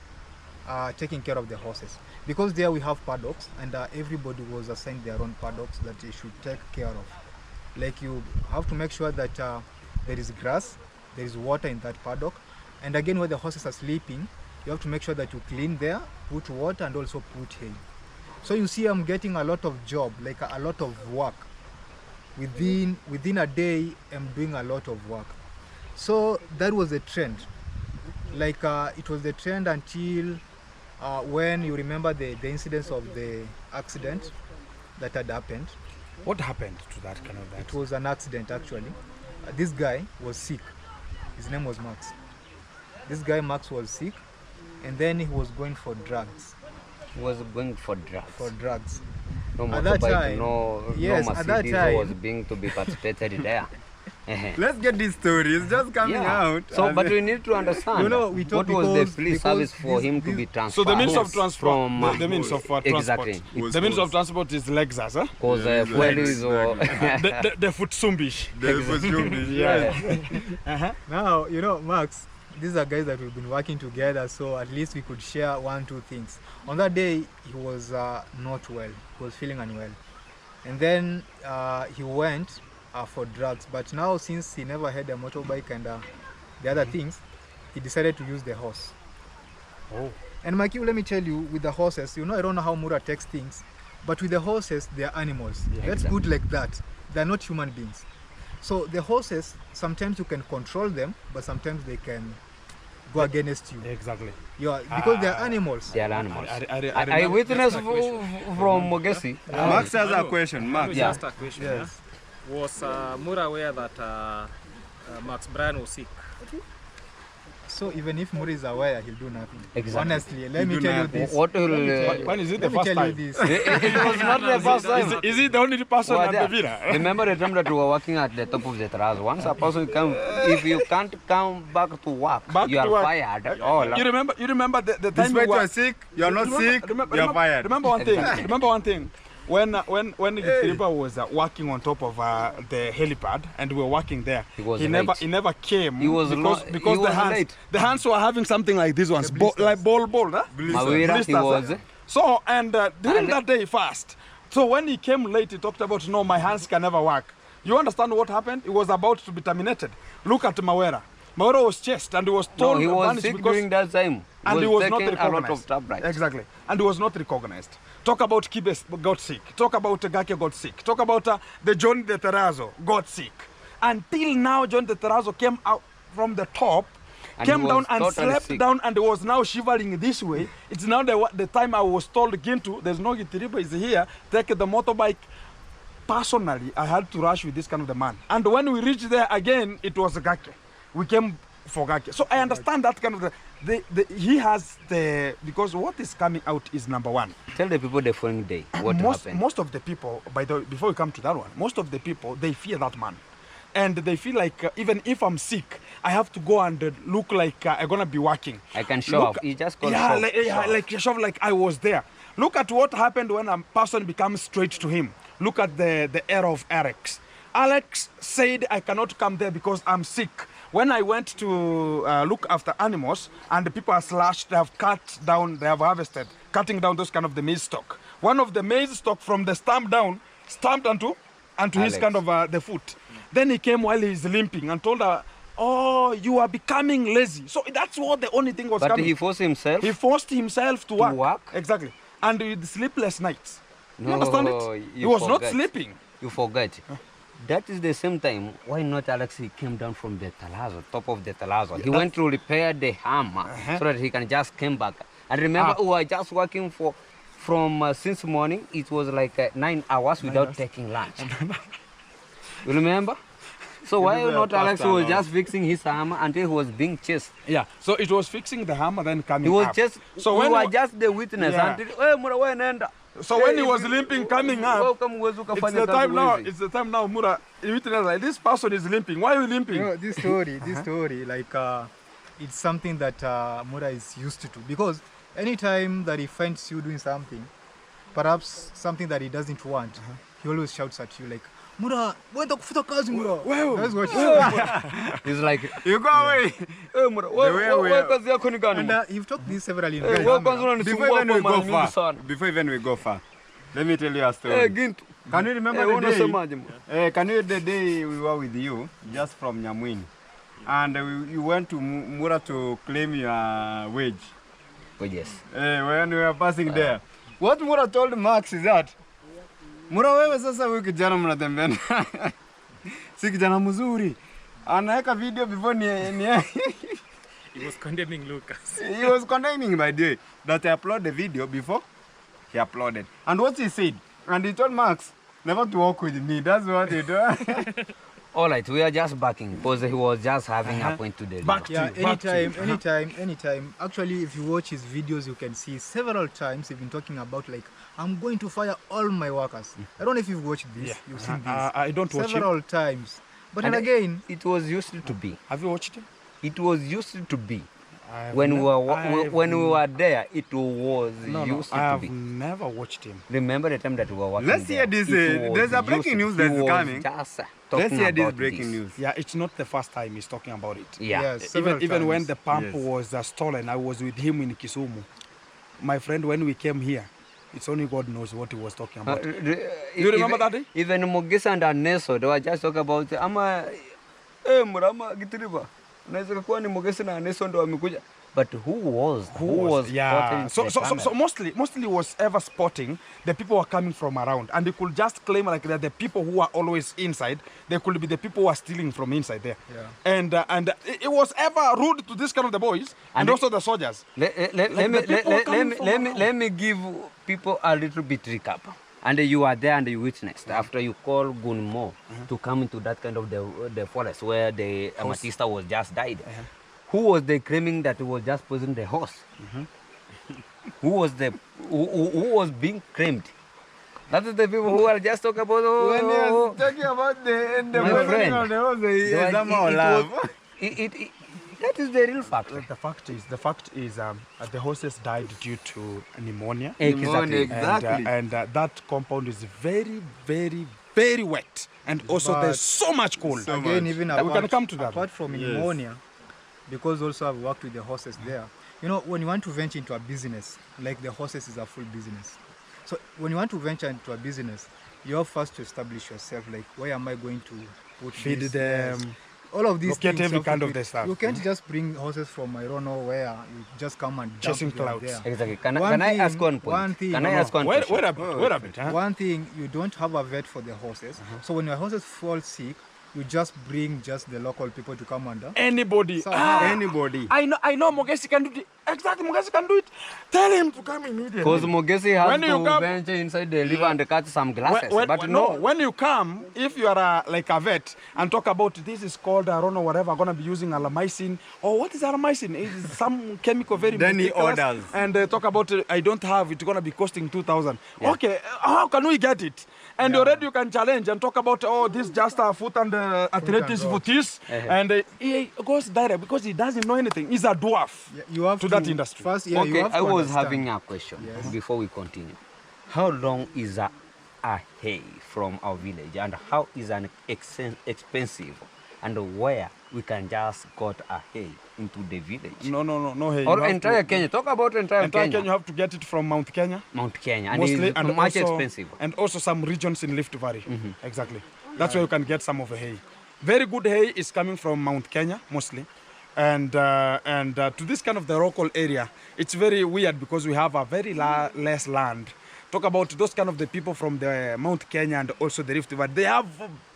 taking care of the horses, because there we have paddocks, and everybody was assigned their own paddocks that they should take care of. Like you have to make sure that there is grass, there is water in that paddock, and again where the horses are sleeping, you have to make sure that you clean there, put water, and also put hay. So you see, I'm getting a lot of job, like a lot of work. Within a day, I'm doing a lot of work. So that was the trend. Like it was the trend until when you remember the incidents of the accident that had happened. What happened to that kind of It that? was an accident actually. This guy was sick. His name was Max. This guy Max was sick, and then he was going for drugs. He was going for drugs. No At that motorbike, time, no yes, at that Mercedes time- was being to be participated there. Let's get this story. It's just coming out. So, and but we need to understand No, no, we what talk was the because- police service because for this- him to this- be So transferred. the means of from, transport, the means of transport. exactly. The means of transport is Lexus, huh? Because fuel is The Futsumbish. yeah. Now, you know, Max, these are guys that we've been working together, so at least we could share 1-2 things. On that day, he was not well. He was feeling unwell. And then he went for drugs. But now, since he never had a motorbike and the other things, he decided to use the horse. Oh. And Mikey, let me tell you, with the horses, you know, I don't know how Mura takes things, but with the horses, they are animals. Let's exactly. put like that. They're not human beings. So the horses, sometimes you can control them, but sometimes they can go against you. Exactly. Yeah, because they're animals. They are animals. I I remember- witnessed from Mogesi. Max has a question. Max. Yeah. Just a question. Yes. Was Mura aware that Max Brian was sick? So even if Muri is aware, he'll do nothing. Exactly. Honestly, let me do tell you nothing. this. What will... When is it the Let me first tell you time? this. it was not the first time. Is it the only person Well, at yeah. the Villa? Remember the time that we were working at the top of the terrace? Once a person come, if you can't come back to work, Back you to are work. fired. Oh, You remember the time Despite you you were are sick, you are not sick, remember, you are fired. Remember one thing. Exactly. Remember one thing. When Kiriba was working on top of the helipad and we were working there, He was he late. never came He was because lo- because he was late. the hands were having something like these ones, like ball, huh? Mawira, he Blisters, huh? was... So and during And- that day fast, so when he came late, he talked about no, my hands can never work. You understand what happened? He was about to be terminated. Look at Mawera. Mawera was chased and he was No, told he was vanished sick because during that time. and he was not taking a lot recognized. of tablets. Exactly. And he was not recognized. Talk about Kibes got sick. Talk about Gake got sick. Talk about the John de Terrazzo got sick. Until now, John de Terrazzo came out from the top, And came he down was and totally slept sick. down and was now shivering this way. It's now the time I was told, Gintu, there's no Gitiriba is here, take the motorbike. Personally, I had to rush with this kind of the man. And when we reached there again, it was Gake. We came for Gake. So I understand that kind of he has because what is coming out is number one. Tell the people the following day what happened. Most of the people, before we come to that one, most of the people, they fear that man. And they feel like even if I'm sick, I have to go and look like I'm gonna be working. I can show off. He just called yeah, show. show off like I was there. Look at what happened when a person becomes straight to him. Look at the error of Alex. Alex said I cannot come there because I'm sick. When I went to look after animals and the people are slashed, they have cut down, they have harvested, cutting down those kind of the maize stock. One of the maize stock from the stump down, stamped onto his Alex. kind of the foot. Then he came while he's limping and told her, oh, you are becoming lazy. So that's what the only thing was But coming. he forced himself. He forced himself to work. work? Exactly. And with sleepless nights. You No, understand it? He you was not forget. sleeping. You forget. That is the same time. Why not Alex? He came down from the Talazzo, top of the Talazzo. He went to repair the hammer so that he can just come back. And remember, we were just working from since morning. It was like 9 hours without taking lunch. You remember? So why not Alex was just fixing his hammer until he was being chased? Yeah. So it was fixing the hammer, then coming He was up. just, So we when were wa- just the witness Yeah. until, hey, Mura, when end? So when he was limping, coming up, it's the time now. It's It's the time now, Mura. You witness like this person is limping. Why are you limping? You know, this story, like it's something that Mura is used to, because anytime that he finds you doing something, perhaps something that he doesn't want, he always shouts at you like, Mura, wenda kufuta kazi Mura. Well, That's what He's like, You go away. hey, Mura, kazi yako ni gani? And you've talked this several in Eh, wewe kwanza unanisumbua Before even kwa we mara go mingi sana. before even we go far, let me tell you a story. Eh, Gintu. Can you remember Eh, the day? unasemaje, Mura? Can you the day we were with you, just from Nyamwini, and you went to Mura to claim your wage? Oh, yes. When we were passing there, what Mura told Max is that Mura, wewe sasa huyu kijana mnatembea si kijana mzuri, anaweka video before ni He was condemning Lucas. he was condemning by the way that I upload the video before he uploaded. And what he said, and he told Max never to work with me. That's what he do. All right, we are just backing because he was just having a point to the Back Yeah, to you, back to you. anytime. Actually, if you watch his videos, you can see several times he's been talking about like, I'm going to fire all my workers. I don't know if you've watched this. Yeah. You've seen this. I don't watch him. several times. But And then again, it was used to be. Have you watched him? It was used to be. I've When we ne- were I've when we were there, it was No, used I to have be. never watched him. Remember the time that we were working Let's hear there? this, It was there's a breaking used- news that's he was coming. Just, Let's talking hear this about breaking this. news. Yeah, it's not the first time he's talking about it. Yeah. yes, several Even when times. the pump Yes. was stolen, I was with him in Kisumu. My friend, when we came here, it's only God knows what he was talking about. You remember that day? Even Mogisa and Aneso, they were just talking about, Murama Gitiriba. Naweza kuwa ni Mogisa na Aneso ndo wamekuja. But who was yeah. spotting So the camera? mostly was ever spotting the people who are coming from around, and they could just claim like that the people who are always inside, they could be the people who are stealing from inside there. Yeah. And it was ever rude to this kind of the boys and And also the soldiers. Let me give people a little bit recap. And you are there and you witnessed after you call Gunmo to come into that kind of the forest where the Amatista was just died. Who was they claiming that he was just poisoning the horse? Who was who was being claimed? That is the people who are just talking about. When he was talking about the My poisoning friend. of the horse, he They were- somehow it laugh. was- it- that is the real fact. The fact is the horses died due to pneumonia. Exactly. Exactly. And that compound is very, very, very wet, and also But- there's so much cold. So Again, much. even We can apart, come to that. apart from Yes. pneumonia, because also I've worked with the horses there. You know, when you want to venture into a business, like the horses is a full business. So when you want to venture into a business, you have first to establish yourself, like where am I going to put Feed this? them. Yes. all of these Locate things every you have to kind of do it. the stuff. You can't just bring horses from I don't know where. You just come and dump Chasing them clouds. there. Exactly. Can One I ask thing- one point? one thing- Can no, I no. ask one Wait question? a bit. Wait a bit. Huh? One thing, you don't have a vet for the horses. So when your horses fall sick, you just bring just the local people to come under. Anybody. So Anybody. I know Mogesi can do it. Exactly, Mogesi can do it. Tell him to come immediately. Because Mogesi has When you to come- venture inside the river and catch some glasses. But no, when you come, if you are like a vet and talk about this is called, I don't know, whatever, I'm going to be using alamycin. Or what is alamycin? It's some chemical very Then he meticulous. orders. And talk about, I don't have, it's going to be costing 2,000. Okay, how can we get it? And already you can challenge and talk about, oh, this just a foot and arthritis and for this. And he goes direct because he doesn't know anything. He's a dwarf Yeah, you have to that industry. First, yeah, you okay, have to I was understand. having a question before we continue. How long is a hay from our village, and how is an expensive, and where we can just got a hay into the village? No. Hey, you Or have entire to- Kenya. Talk about entire Entire Kenya. Kenya, you have to get it from Mount Kenya. Mount Kenya, and Mostly, it's and much also, expensive. and also some regions in Rift Valley. Exactly. That's where you can get some of the hay. Very good hay is coming from Mount Kenya mostly, and to this kind of the local area, it's very weird because we have a very less land. Talk about those kind of the people from the Mount Kenya and also the Rift Valley. They have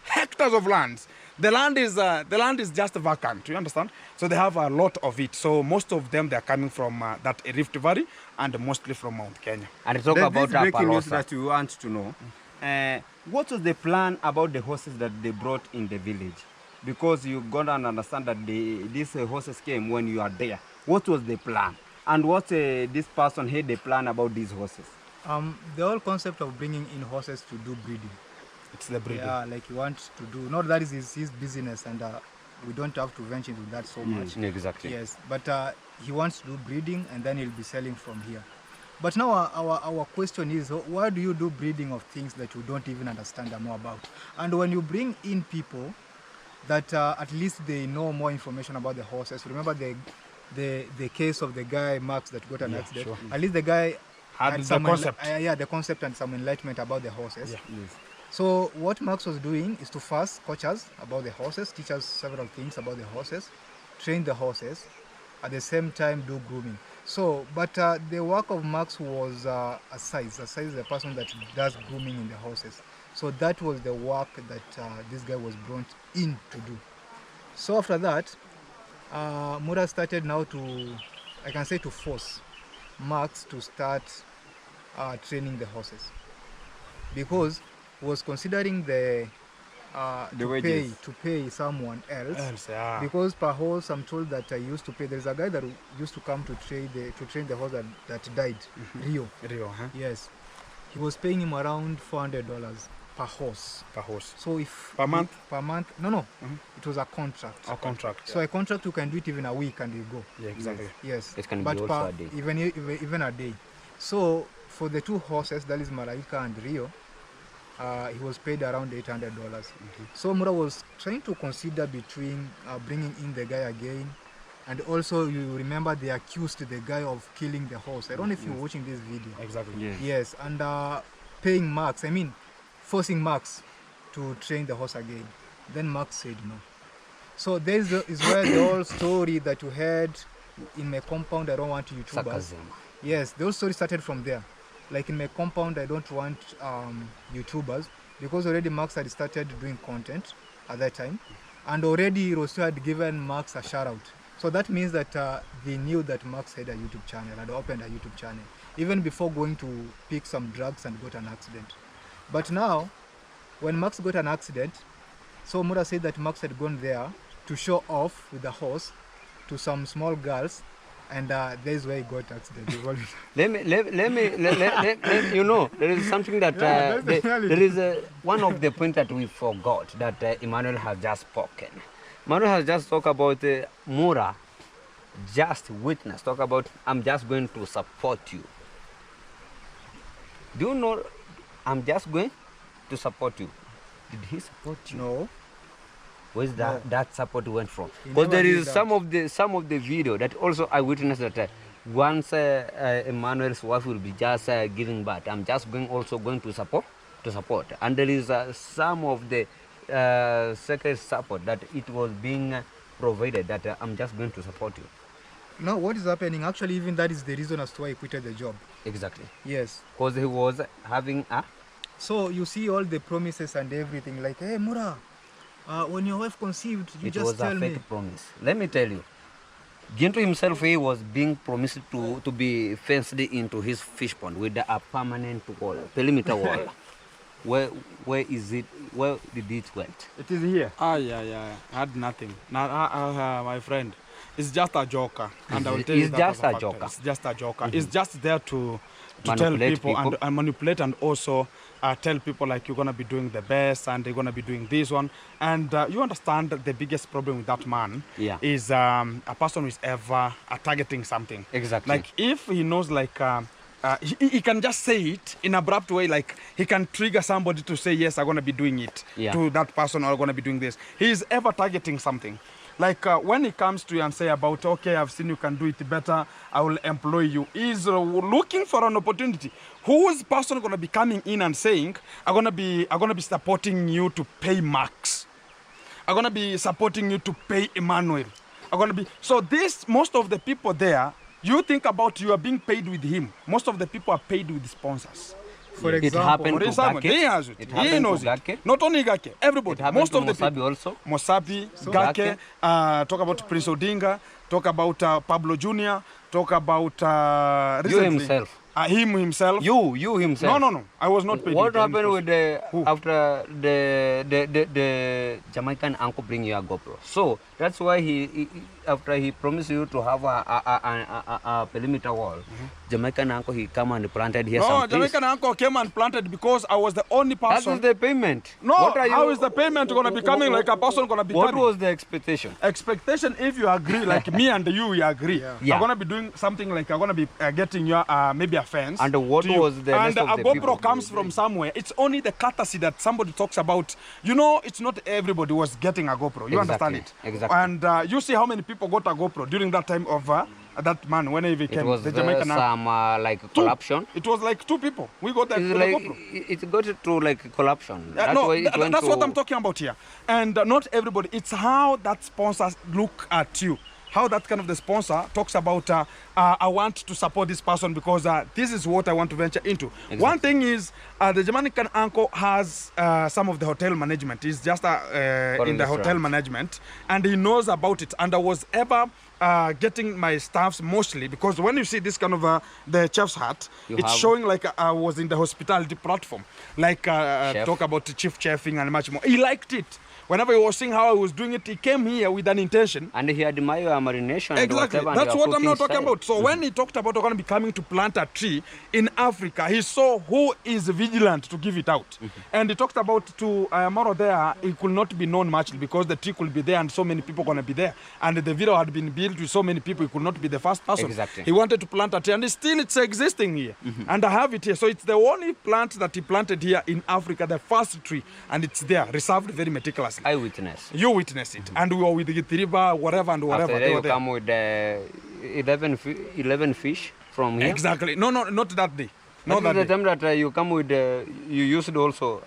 hectares of lands. The land is just vacant. You understand? So they have a lot of it. So most of them they are coming from that Rift Valley and mostly from Mount Kenya. And talk There's about this breaking news Apalosa. that you want to know. What was the plan about the horses that they brought in the village? Because you got to understand that these horses came when you are there. What was the plan? And what this person had the plan about these horses? The whole concept of bringing in horses to do breeding. It's the breeding. Yeah, like he wants to do. Not that is his business, and we don't have to venture into that so much. Exactly. Yes, but he wants to do breeding, and then he'll be selling from here. But now our question is, why do you do breeding of things that you don't even understand more about? And when you bring in people that at least they know more information about the horses. Remember the case of the guy Max that got an accident. Sure. At least the guy Had the some concept. the concept and some enlightenment about the horses. Yeah. So what Max was doing is to first coach us about the horses, teach us several things about the horses, train the horses, at the same time do grooming. So, but the work of Max was a size is the person that does grooming in the horses. So that was the work that this guy was brought in to do. So after that, Mura started now to, I can say, to force Max to start training the horses, because he was considering the wages. to pay someone else. Yeah. Because per horse, I'm told that I used to pay. There's a guy that used to come to train the horse that died, Rio. Rio, huh? Yes, he was paying him around $400 per horse. Per horse. So if Per month? Per month? No. It was a contract. A contract. So a contract you can do it even a week and you go. Yeah, exactly. Yes. It can be but also a day. Even a day. So for the two horses, that is Malaika and Rio, he was paid around $800. So Mura was trying to consider between bringing in the guy again, and also you remember they accused the guy of killing the horse. I don't know if you're watching this video. Exactly. Yes. Yes, and paying Max, forcing Max to train the horse again. Then Max said no. So this is where the whole story that you heard in my compound, I don't want YouTubers. Sarcasm. Yes, the whole story started from there. Like in my compound, I don't want YouTubers, because already Max had started doing content at that time, and already Rosu had given Max a shout out. So that means that they knew that Max had a YouTube channel, had opened a YouTube channel, even before going to pick some drugs and got an accident. But now, when Max got an accident, so Mura said that Max had gone there to show off with the horse to some small girls, and there's where he got accident. Let me, you know, there is something that, Yeah, that's the reality. there is one of the points that we forgot that Emmanuel has just spoken. Emmanuel has just talked about Mura, just witness, talk about, I'm just going to support you. Do you know, I'm just going to support you. Did he support you? No. Where's that, No. that support went from? He Because never there did is that. some of the video that also I witnessed that once Emmanuel's wife will be just giving birth, I'm just going to support, and there is some of the secret support that it was being provided that I'm just going to support you. No, what is happening? Actually, even that is the reason as to why he quitted the job. Exactly. Yes. Because he was having a... So you see all the promises and everything, like, hey, Mura, when your wife conceived, you It just was tell a me. fake promise. Let me tell you. Ginto himself, he was being promised to be fenced into his fish pond with a permanent wall, perimeter wall. Where is it? Where did it went? It is here. Yeah. I had nothing. Now, my friend, it's just a joker. And I will tell you It's that just for a fact. joker. It's just a joker. It's just there to tell Manipulate people, people. And manipulate, and also tell people like you're going to be doing the best and they're going to be doing this one. And you understand that the biggest problem with that man Yeah. is a person who is ever targeting something. Exactly. Like if he knows like he can just say it in abrupt way, like he can trigger somebody to say yes, I'm going to be doing it Yeah. to that person, or going to be doing this. He is ever targeting something. Like when he comes to you and say about, okay, I've seen you can do it better, I will employ you. He's looking for an opportunity. Who's person going to be coming in and saying, I'm going to be supporting you to pay Max. I'm going to be supporting you to pay Emmanuel. I'm going to be, so this, most of the people there, you think about you are being paid with him. Most of the people are paid with sponsors. For It example, happened For to example, Gake. he has it. It He happened knows to it. Gake. Not only Gake, everybody. It happened Most to of the Mosabi people. also. Mosabi, Gake, Gake. talk about Prince Odinga, talk about Pablo Jr., talk about You recently, himself. him himself. You himself. No. I was not paid. What with any happened with the Who? after the Jamaican uncle bring you a GoPro? So that's why he after he promised you to have a perimeter wall, Jamaican uncle he come and planted here No, some trees. Jamaican uncle came and planted because I was the only That person. is the payment. No, What are how you, is the payment going to be coming like a person going to be What coming? was the expectation? Expectation, if you agree, like me and you, we agree. Yeah. I'm gonna be doing something like I'm gonna be getting you maybe a fence. And what to you. was the And rest of a the GoPro people? comes from somewhere. It's only the courtesy that somebody talks about. You know, it's not everybody was getting a GoPro. You understand it? Exactly. And you see how many people got a GoPro during that time of that man when he It came, was the Jamaican. some like Two. corruption. It was like 2 people. We got that It's for like the GoPro. it got to like corruption. That's No, why it went that's to, what I'm talking about here. And not everybody. It's how that sponsors look at you. How that kind of the sponsor talks about, I want to support this person because this is what I want to venture into. Exactly. One thing is, the Jamaican uncle has some of the hotel management. He's just in the hotel restaurant. management, and he knows about it. And I was ever getting my staffs mostly because when you see this kind of the chef's hat, You it's have- showing like I was in the hospitality platform, like Chef. talk about chief chefing and much more. He liked it. Whenever he was seeing how I was doing it, he came here with an intention. and he admire your marination. and Exactly. whatever, and That's your what I'm now cooking talking style. about. So when he talked about going to be coming to plant a tree in Africa, he saw who is vigilant to give it out. And he talked about to Moro there, it could not be known much because the tree could be there and so many people going to be there. And the video had been built with so many people, he could not be the first person. Exactly. He wanted to plant a tree and still it's existing here. And I have it here. So it's the only plant that he planted here in Africa, the first tree. And it's there, reserved very meticulously. Eyewitness. You witness it. And we were with the river, whatever and whatever. After They that, were you there. come with 11 fish from here. Exactly. No, not that day. Not Not the that day. time that you come with you used also.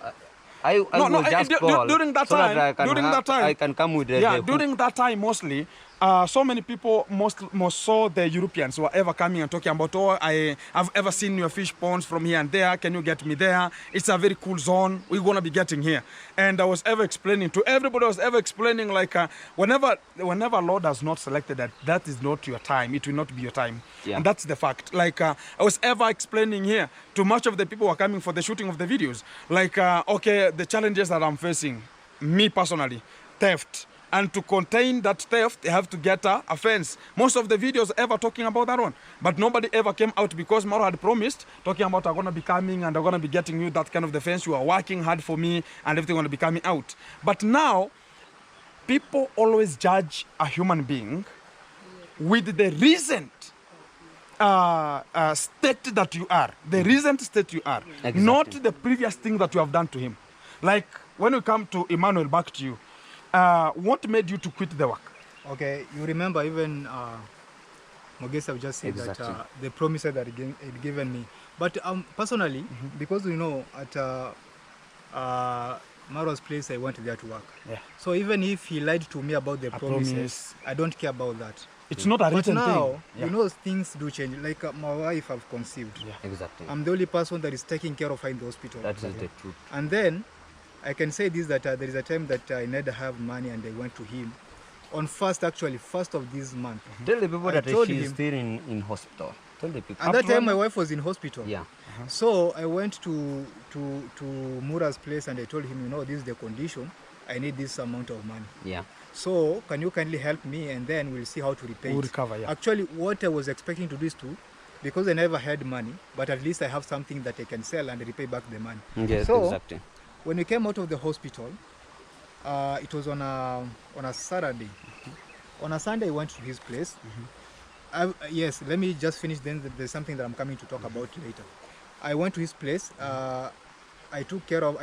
I No, will no, just du- call during that so time- I can during have- that time- I can come with the Yeah, hook. during that time mostly, so many people most saw the Europeans were ever coming and talking about, oh, I've ever seen your fish ponds from here and there. Can you get me there? It's a very cool zone. We're gonna be getting here. And I was ever explaining to everybody. I was ever explaining like whenever Lord has not selected that is not your time. It will not be your time. Yeah. And that's the fact. Like I was ever explaining here to much of the people who are coming for the shooting of the videos. Like okay, the challenges that I'm facing, me personally, theft. And to contain that theft, they have to get a fence. Most of the videos ever talking about that one. But nobody ever came out because Maro had promised, talking about I'm going to be coming and I'm going to be getting you that kind of the fence. You are working hard for me and everything going to be coming out. But now, people always judge a human being with the recent state that you are. The recent state you are. Exactly. Not the previous thing that you have done to him. Like, when we come to Emmanuel, back to you. What made you to quit the work? Okay, you remember even Mogesa have just said Exactly. that the promises that he'd given me. But personally, because you know, at Marwa's place, I went there to work. Yeah. So even if he lied to me about the promises, promise. I don't care about that. It's not a But written now, thing. Yeah. you know, things do change. Like my wife have conceived. Yeah. Exactly. I'm the only person that is taking care of her in the hospital. That is the truth. And then I can say this, that there is a time that I never have money and I went to him on first of this month. Tell the people I that told she's him- still in hospital. Tell the people. At that time, my wife was in hospital. Yeah. So I went to Mura's place and I told him, you know, this is the condition. I need this amount of money. Yeah. So can you kindly help me, and then we'll see how to repay We'll it. recover, yeah. Actually, what I was expecting to do is to, because I never had money, but at least I have something that I can sell and repay back the money. Yes, So, exactly. when we came out of the hospital, it was on a Saturday. On a Sunday, I went to his place. Yes, let me just finish. Then there's something that I'm coming to talk about later. I went to his place. I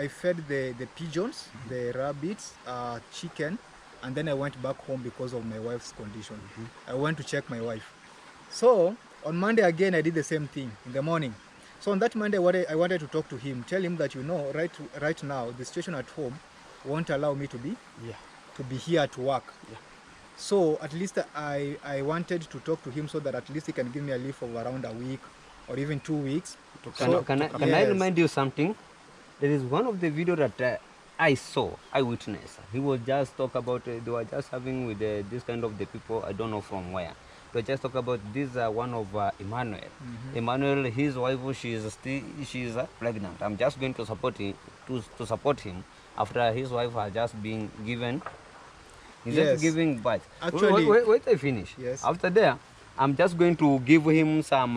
fed the pigeons, the rabbits, chicken, and then I went back home because of my wife's condition. I went to check my wife. So on Monday again, I did the same thing in the morning. So on that Monday, I wanted to talk to him, tell him that, you know, right now the situation at home won't allow me to be here at work. Yeah. So at least I wanted to talk to him so that at least he can give me a leave of around a week or even 2 weeks. Can I remind you something? There is one of the video that I saw, eyewitness. He was just talk about, they were just having with this kind of the people, I don't know from where. They were just talk about this one of Emmanuel. Emmanuel, his wife, she is pregnant. I'm just going to support him, to support him after his wife has just been given. He's Yes. just giving birth. Actually- wait, I finish. Yes. After there, I'm just going to give him some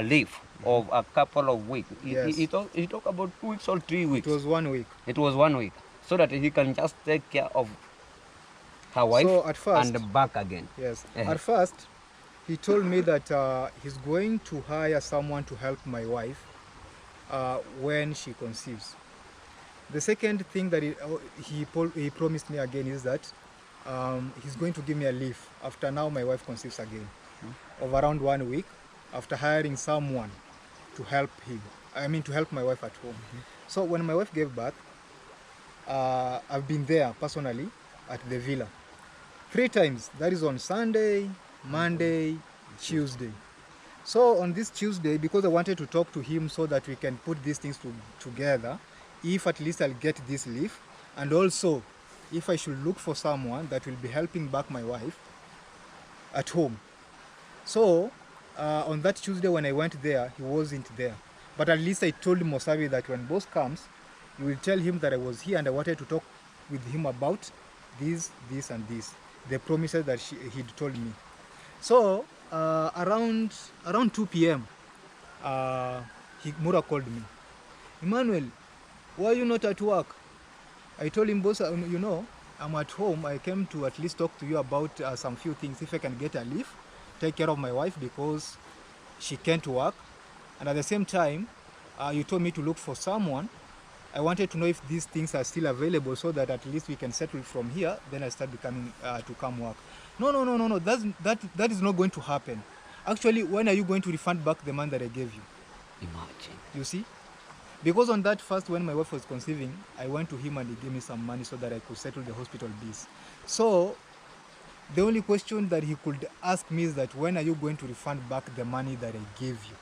leave of a couple of weeks. Yes. He talk about 2 weeks or 3 It weeks. was 1 week. It was 1 week, so that he can just take care of her wife So at first- and back again. Yes. Uh-huh. At first, he told me that he's going to hire someone to help my wife when she conceives. The second thing that he promised me again is that he's going to give me a leave after now my wife conceives again of around 1 week after hiring someone to help him. I mean to help my wife at home. So when my wife gave birth, I've been there personally at the villa 3 times. That is on Sunday, Monday, Tuesday. So on this Tuesday, because I wanted to talk to him so that we can put these things together, if at least I'll get this leave, and also if I should look for someone that will be helping back my wife at home. So on that Tuesday when I went there, he wasn't there. But at least I told Mosavi that when boss comes, you will tell him that I was here and I wanted to talk with him about this, and this, the promises that he'd told me. So around 2 p.m., Mura called me. Emmanuel, why are you not at work? I told him, boss, you know, I'm at home. I came to at least talk to you about some few things. If I can get a leave, take care of my wife because she can't work. And at the same time, you told me to look for someone. I wanted to know if these things are still available so that at least we can settle from here. Then I start becoming to come work. No. That is not going to happen. Actually, when are you going to refund back the money that I gave you? Imagine. You see? Because on that first, when my wife was conceiving, I went to him and he gave me some money so that I could settle the hospital bills. So the only question that he could ask me is that when are you going to refund back the money that I gave you?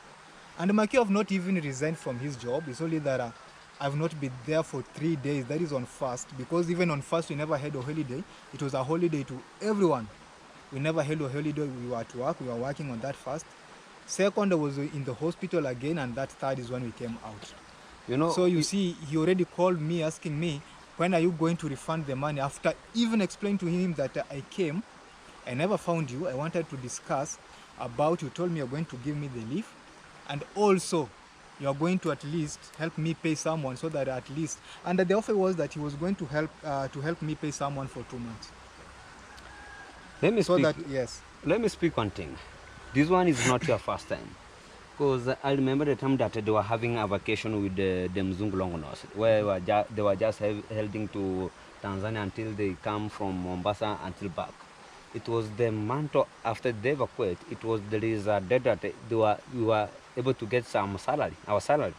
And Maki have not even resigned from his job. It's only that I've not been there for 3 days. That is on first, because even on first we never had a holiday. It was a holiday to everyone. We never had a holiday. We were at work. We were working on that first. Second, I was in the hospital again, and that third is when we came out. You know. So you see, he already called me asking me, when are you going to refund the money? After even explaining to him that I came, I never found you. I wanted to discuss about, you told me you're going to give me the leave, and also you're going to at least help me pay someone so that at least, and the offer was that he was going to help me pay someone for 2 months. Let me So speak. that, yes. Let me speak one thing. This one is not your first time. Because I remember the time that they were having a vacation with the Mzungu Longonos, where they were just heading to Tanzania until they come from Mombasa until back. It was the month after they evacuate. There is a day that we were able to get some salary, our salary.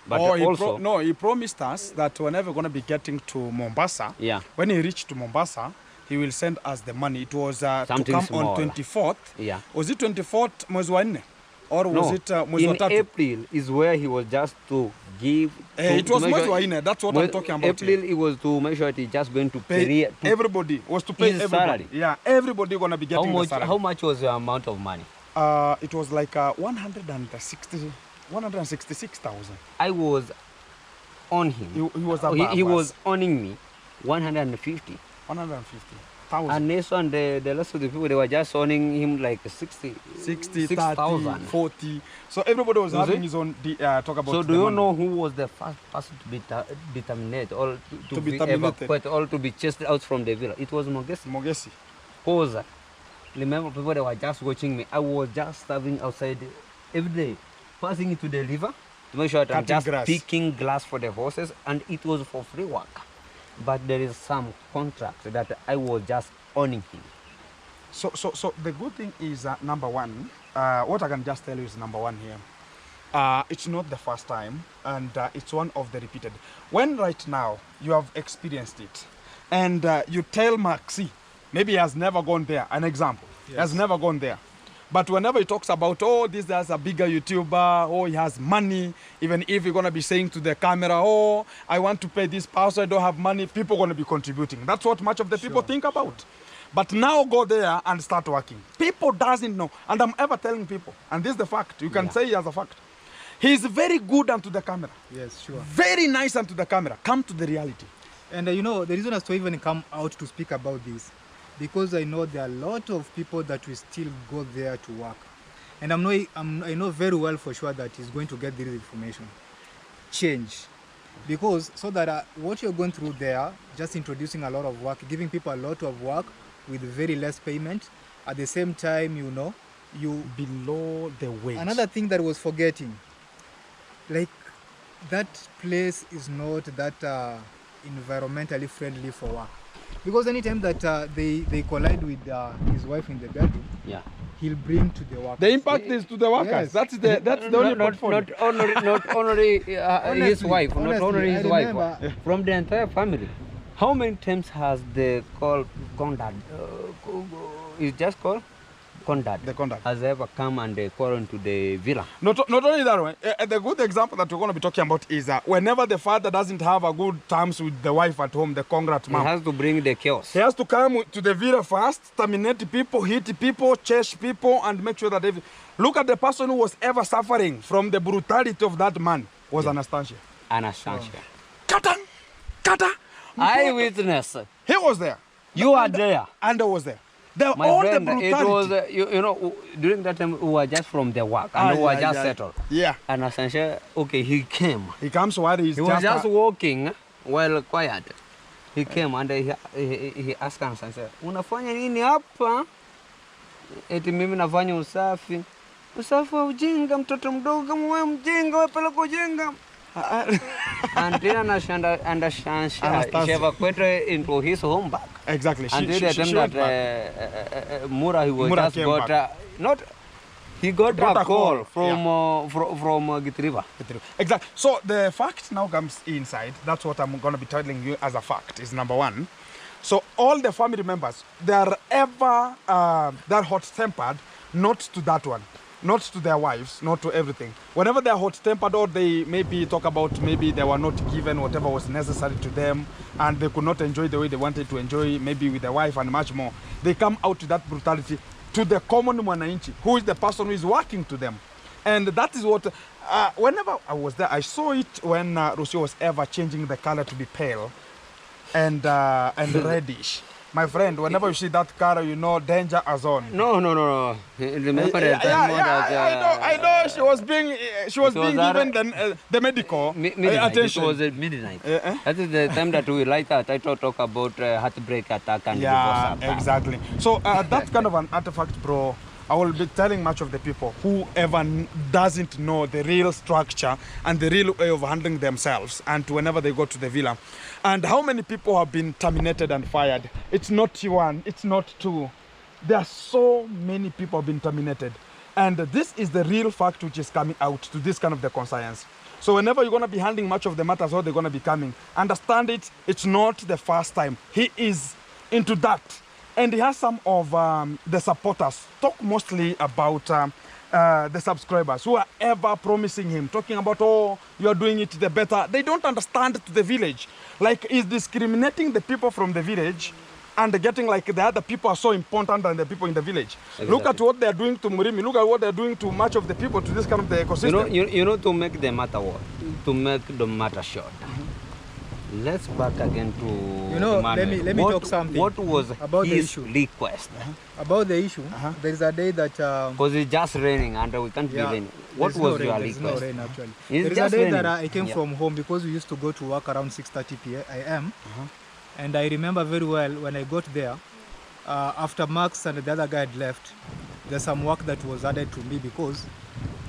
But he also, no, he promised us that whenever we're going to be getting to Mombasa, Yeah. when he reached to Mombasa, he will send us the money. It was to Something come small. on 24th. Yeah. Was it 24th mwezi wa nne? Or was no, it mwezi wa in tatu? April is where he was just to give. It was to make mwezi wa sure- nne. That's what I'm talking about April, here. it was to make sure that he just going to Pay pay. To everybody. Was to pay his everybody. salary. Yeah, everybody going to be getting the salary. how much was the amount of money? It was like 166,000. I was on him. He was he above us. was owning me 150. 150,000. And Neso and the rest of the people, they were just owning him like 60, 60, 6,000. 30, 40. So everybody was Was having it? his own talk about So the do you money. know who was the first person to be terminated or to To be be terminated. evacuated or to be chased out from the villa? It was Mogesi. Mogesi. Posa. Remember, people that were just watching me. I was just serving outside every day, passing it to the river to make sure that I'm Cutting just grass. picking glass for the horses, and it was for free work. But there is some contract that I was just owning him. So the good thing is number one, what I can just tell you is number one here. It's not the first time, and it's one of the repeated. When right now you have experienced it, and you tell Maxi, maybe he has never gone there. An example, he has never gone there. But whenever he talks about, oh, this guy's a bigger YouTuber, oh, he has money, even if you're going to be saying to the camera, oh, I want to pay this person, I don't have money, people are going to be contributing. That's what much of the people think about. But now go there and start working. People doesn't know. And I'm ever telling people, and this is the fact, you can say it as a fact. He's very good unto the camera. Yes, sure. Very nice unto the camera. Come to the reality. And you know, the reason as to even come out to speak about this, because I know there are a lot of people that will still go there to work. And I know very well for sure that he's going to get this information. Change. Because so that what you're going through there, just introducing a lot of work, giving people a lot of work with very less payment, at the same time, you know, you... Below the wage. Another thing that I was forgetting, like that place is not that environmentally friendly for work. Because anytime that they collide with his wife in the bedroom, Yeah. he'll bring to the work. The impact is to the workers. Yes. That's the only portfolio. Not only his Honestly, wife, not honestly, only I his wife, remember- from the entire family. How many times has the call conduct? Is just called conduct. The conduct. Has ever come and call into the villa? Not only that one, the good example that we're going to be talking about is whenever the father doesn't have a good terms with the wife at home, the congrats He mom. has to bring the chaos. He has to come to the villa first, terminate people, hit people, chase people, and make sure that look at the person who was ever suffering from the brutality of that man was Anastasia. Anastasia. Kata! Kata! Eyewitness. He was there. You are there. And I was there. My All friend, the it brutality. was, you know, during that time we were just from the work and we were just settled. Yeah. And Anastasia, okay, he came. He comes while he's He was just a- walking while quiet. He came and he asked Anastasia, unafanya nini hapa? Eti mimi nafanya usafi. Usafi wa ujinga, mtoto mdogo kama wewe mjinga, wewe peleka ujinga. And then Anastasia, she evacuated into his home back. Exactly. Until the time went back. that Mura, he was Mura just came got back. he got Got a a call call, from Gitriva. Exactly. So the fact now comes inside. That's what I'm going to be telling you as a fact is number one. So all the family members, they are ever they're hot-tempered, not to that one, not to their wives, not to everything. Whenever they're hot-tempered or they maybe talk about maybe they were not given whatever was necessary to them and they could not enjoy the way they wanted to enjoy, maybe with their wife and much more, they come out to that brutality to the common mwananchi, who is the person who is working to them. And that is what, whenever I was there, I saw it when Russia was ever changing the color to be pale and reddish. My friend, whenever you see that color, you know danger is on. No. Remember the time I know. She was being was given the medical midnight. attention. It was at midnight. That is the time that we like that title talk about heartbreak attack and Yeah, divorce attack. exactly. So that's kind of an artifact, bro. I will be telling much of the people who ever doesn't know the real structure and the real way of handling themselves and whenever they go to the villa. And how many people have been terminated and fired? It's not one, it's not two. There are so many people have been terminated. And this is the real fact which is coming out to this kind of the conscience. So whenever you're going to be handling much of the matters, how they're going to be coming, understand it, it's not the first time. He is into that. And he has some of the supporters talk mostly about the subscribers who are ever promising him, talking about, oh, you are doing it the better. They don't understand to the village. Like, he's discriminating the people from the village and getting like the other people are so important than the people in the village. Exactly. Look at what they're doing to Murimi. Look at what they're doing to much of the people, to this kind of the ecosystem. You know, to make the matter what? To make the matter short. Let's back again to You know, Emmanuel. let me talk something What was about the his issue. request? About the issue, there is a day that Because it's just raining and we can't be raining. What was your There's no request? rain actually. It's There is a just day that raining. I came Yeah. from home because we used to go to work around 6:30 a.m. And I remember very well when I got there, after Max and the other guy had left, there's some work that was added to me because,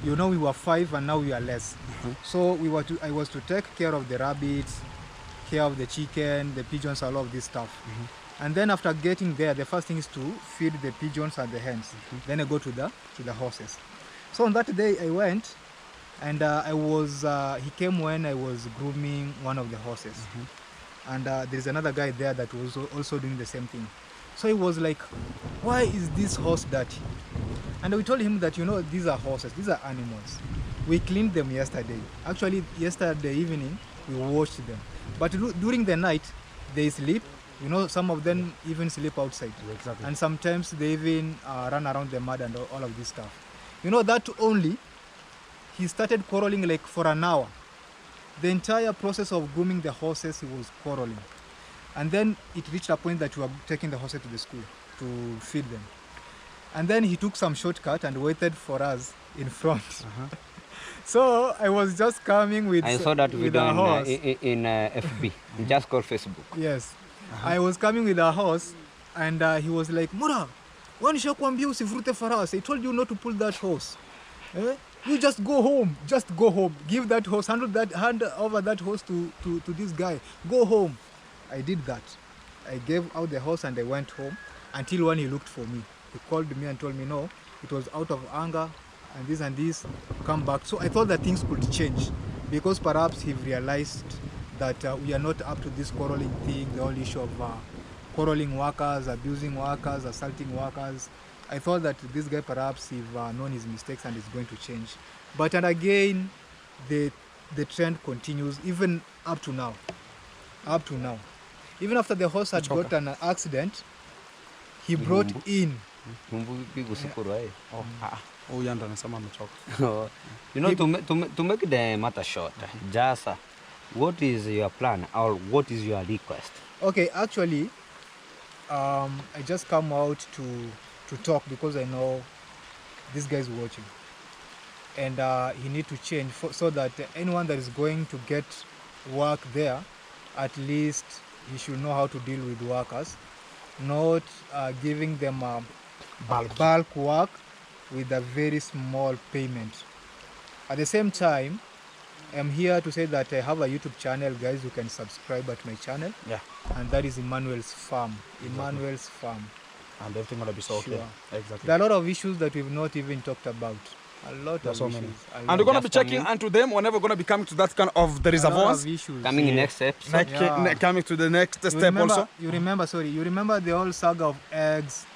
you know, we were 5 and now we are less. So I was to take care of the rabbits, care of the chicken, the pigeons, a lot of this stuff. And then after getting there, the first thing is to feed the pigeons and the hens. Then I go to the horses. So on that day I went, and he came when I was grooming one of the horses. And there's another guy there that was also doing the same thing. So he was like, why is this horse dirty? And we told him that, you know, these are horses, these are animals. We cleaned them yesterday. Actually, yesterday evening, we washed them. But during the night, they sleep. You know, some of them even sleep outside. Exactly. And sometimes they even run around the mud and all of this stuff. You know, that only, he started quarreling like for an hour. The entire process of grooming the horses, he was quarreling. And then it reached a point that we were taking the horses to the school to feed them. And then he took some shortcut and waited for us in front. So I was just coming with I saw that with video a horse. in FB, just called Facebook. Yes. I was coming with a horse and he was like, Mura, when nishakwambia usivurute farasi, I told you not to pull that horse. Eh? You just go home. Just go home. Give that horse, hand over that horse to this guy. Go home. I did that. I gave out the horse and I went home until when he looked for me. He called me and told me, no, it was out of anger and this, come back. So I thought that things could change because perhaps he realized that we are not up to this quarreling thing, the whole issue of quarreling workers, abusing workers, assaulting workers. I thought that this guy perhaps he's known his mistakes and is going to change. But and again, the trend continues even up to now. Up to now. Even after the horse had got an accident, he brought in. Huyu ndo anasema amechoka. You know, to make the matter short, just what is your plan or what is your request? Okay, actually, I just come out to talk because I know this guy is watching. And he need to change so that anyone that is going to get work there, at least he should know how to deal with workers, not giving them bulk work with a very small payment. At the same time, I'm here to say that I have a YouTube channel, guys. You can subscribe at my channel. Yeah. And that is Emmanuel's Farm. Emmanuel's Farm. And everything gonna be so okay. Sure. Exactly. There are a lot of issues that we've not even talked about. A lot There's of so many. issues. And we're gonna be Just checking coming. onto them whenever we're gonna be coming to that kind of the a lot reservoirs. of issues. Coming in next episode. Yeah. Coming to the next You step remember, also. you remember the whole saga of eggs,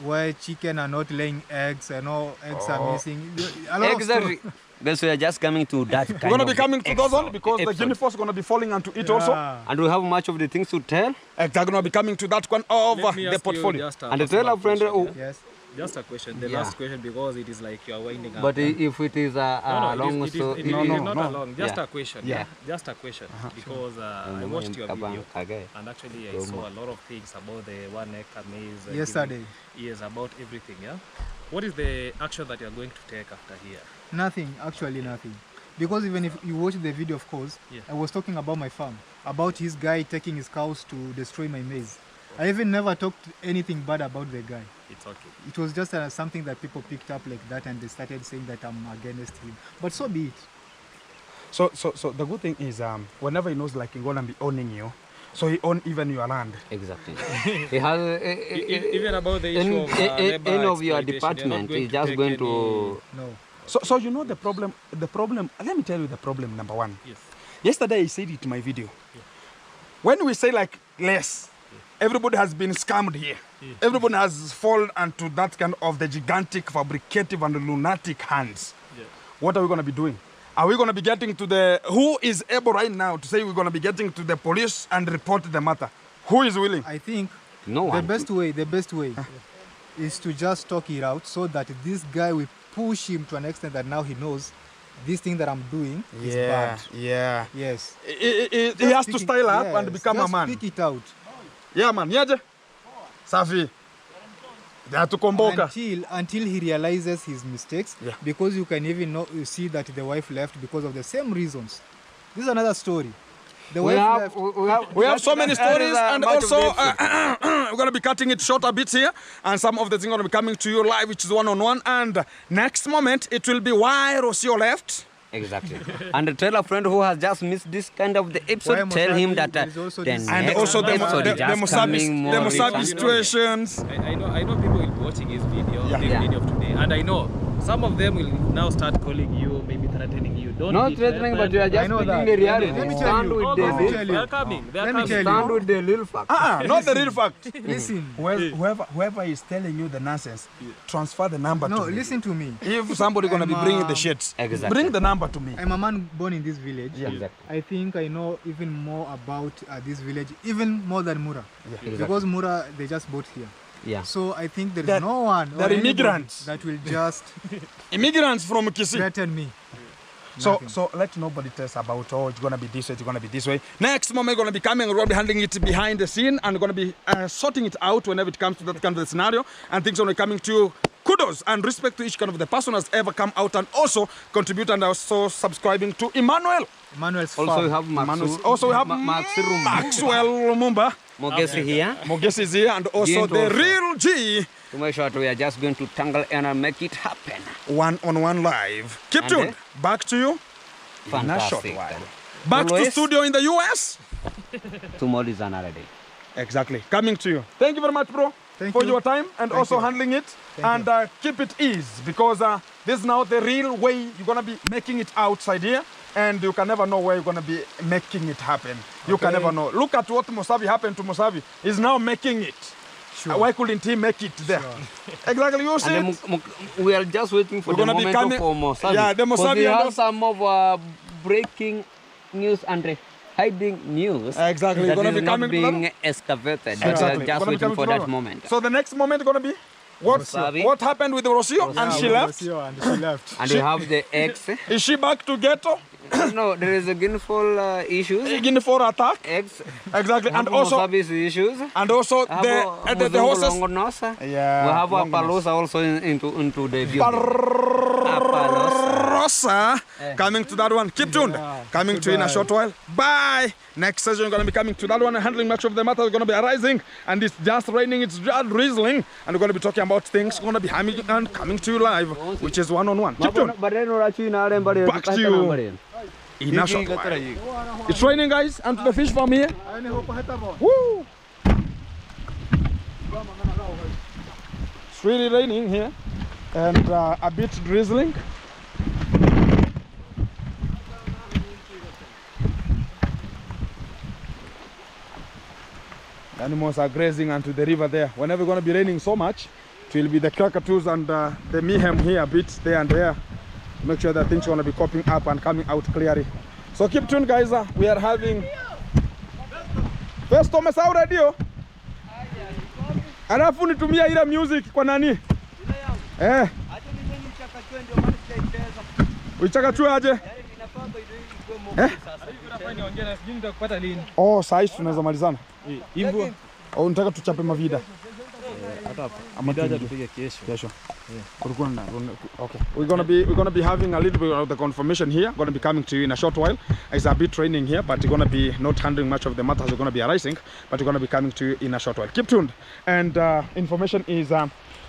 where chicken are not laying eggs and all eggs are missing. A lot of Exactly. Guys, we are just coming to that kind We're gonna be of coming to those one because the episode. Guinea is gonna be falling onto it also. Yeah. And we have much of the things to tell. They're gonna be coming to that one of Let me the ask you portfolio. just a And tell personal our friend, question, oh, Yes. Just a question. The Yeah. last question, because it is like you are winding up. but if it is a long it is so not no. long. Just Yeah. a question. Yeah. Just a question. Because I watched your video and actually I saw a lot of things about the 1 hectare maize. Yesterday. Yes, about everything. Yeah. What is the action that you are going to take after here? Nothing, actually nothing. Because even if you watch the video, of course, Yeah. I was talking about my farm, about his guy taking his cows to destroy my maize. I even never talked anything bad about the guy. It's okay. It was just something that people picked up like that and they started saying that I'm against him. But so be it. So the good thing is whenever he knows like he's gonna be owning you, so he own even your land. exactly. He has Even about the issue of labor any of your exploitation, you're not department going is to just take going any- to No. So you know the problem, let me tell you the problem number one. Yes. Yesterday I said it in my video. When we say like less, everybody has been scammed here. Everybody has fallen into that kind of the gigantic, fabricative and lunatic hands. What are we going to be doing? Are we going to be getting to the... Who is able right now to say we're going to be getting to the police and report the matter? Who is willing? I think No the one. best way is to just talk it out so that this guy will push him to an extent that now he knows this thing that I'm doing is bad. Yeah. Yes. He has to style up and become a man. Speak it out Yeah, man. Yaje. Safi. They have to komboka. until he realizes his mistakes. Yeah. Because you can even you see that the wife left because of the same reasons. This is another story. The wife left. We have so many stories, and much of also the we're going to be cutting it short a bit here, and some of the things are going to be coming to you live, which is one-on-one. And next moment, it will be why Rocio left. Exactly. And tell a friend who has just missed this kind of the episode, Why tell him Mosabi, that there is also the this- And next also the episode is just coming more Musabi recent. situations. I know people will be watching his video, Yeah. the Yeah. video of today, and I know some of them will now start calling you, maybe threatening you. Don't Not be threatening, but you are I just know speaking that. the reality. Let me tell Stand you. with Oh, the Let me real tell you. they're coming. They're Let me coming. tell you. Stand with the real fact. Not the real fact. Listen. Whoever is telling you the nonsense, transfer the number No, to me. listen to me. If somebody going to be I'm, bringing the shits, Exactly. bring the number to me. I'm a man born in this village. Exactly. I think I know even more about this village, even more than Mura. Exactly. Because Mura, they just bought here. Yeah. So I think there They're- is no one or they're anybody immigrants. that will just Immigrants from Kisii. threaten me. So let nobody tell us about, oh, it's going to be this way, it's going to be this way. Next moment, we're going to be coming, we're going to be handling it behind the scene, and we're going to be sorting it out whenever it comes to that kind of scenario, and things are going to be coming to you. Kudos and respect to each kind of the person has ever come out and also contribute and also subscribing to Emmanuel. Emmanuel's Also, we farm. have Maxu, Also, we have Maxwell Maxwell Lumumba. Mogesi here Mogesi is here, and also Gient the also. real G. to make sure that we are just going to tangle and make it happen. One-on-one live. Keep And tuned. Back to you in a short Fantastic. while. Back to Always. studio in the US. Tomorrow is another day. Exactly. Coming to you. Thank you very much, bro, Thank for you. your time and Thank also you. handling it. And keep it easy because this is now the real way you're going to be making it outside here. And you can never know where you're going to be making it happen. You can never know. Look at what Musabi happened to Musabi. He's now making it. Sure. Why couldn't he make it there? Exactly. You see And it? then we are just waiting for We're the gonna be moment coming- for Mosabi. Yeah, the 'Cause Mosabi we and have those- some of breaking news and hiding news. Exactly. That Gonna is be not coming to that. being excavated. Exactly. We are just Gonna be waiting coming for to that one. moment. So the next moment is going to be Mosabi. what happened with Rocio and she left. And she left. And we have the ex. Is she back to ghetto? No, there is a gainful issues. Again for attack. Ex. Exactly. And also Mosabi's issues. the horses. Longonosa. Yeah. We have Longonos. Apalosa also into the building. Apalosa. Rosa coming to that one. Keep tuned. Coming to you in a short while. Bye. Next session, we're going to be coming to that one and handling much of the matter. We're going to be arising, and it's just raining, it's just drizzling, and we're going to be talking about things. We're going to be having and coming to you live, which is one-on-one. Keep tuned. Back to you in a short while. It's raining, guys, and to the fish farm here. Woo! It's really raining here, and a bit drizzling. The animals are grazing onto the river there. Whenever it's going to be raining so much, it will be the cockatoos and the mayhem here a bit there and there. Make sure that things are going to be coping up and coming out clearly. So keep tuned, guys. We are having first umesahau radio. Alafu nitumia ile music kwa nani? Uichakachue aje? Oh, saa hizi tunaweza malizana. Oh, unataka tuchape mavida? Ama tupige kesho. Okay. We're gonna be having a little bit of the confirmation here. Gonna be coming to you in a short while. It's a bit raining here, but we're gonna be not handling much of the matters. We're gonna be arising, but we're gonna be coming to you in a short while. Keep tuned. And information is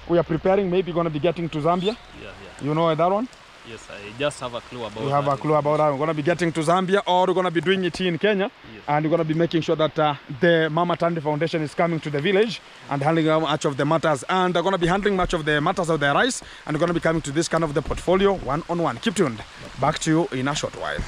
we are preparing. Maybe gonna be getting to Zambia. Yeah. You know that one. Yes, I just have a clue about You have that. a clue about that. We're going to be getting to Zambia, or we're going to be doing it here in Kenya. Yes. And we're going to be making sure that the Mama Tandy Foundation is coming to the village and handling much of the matters. And they're going to be handling much of the matters of the rice. And we're going to be coming to this kind of the portfolio one-on-one. Keep tuned. Back to you in a short while.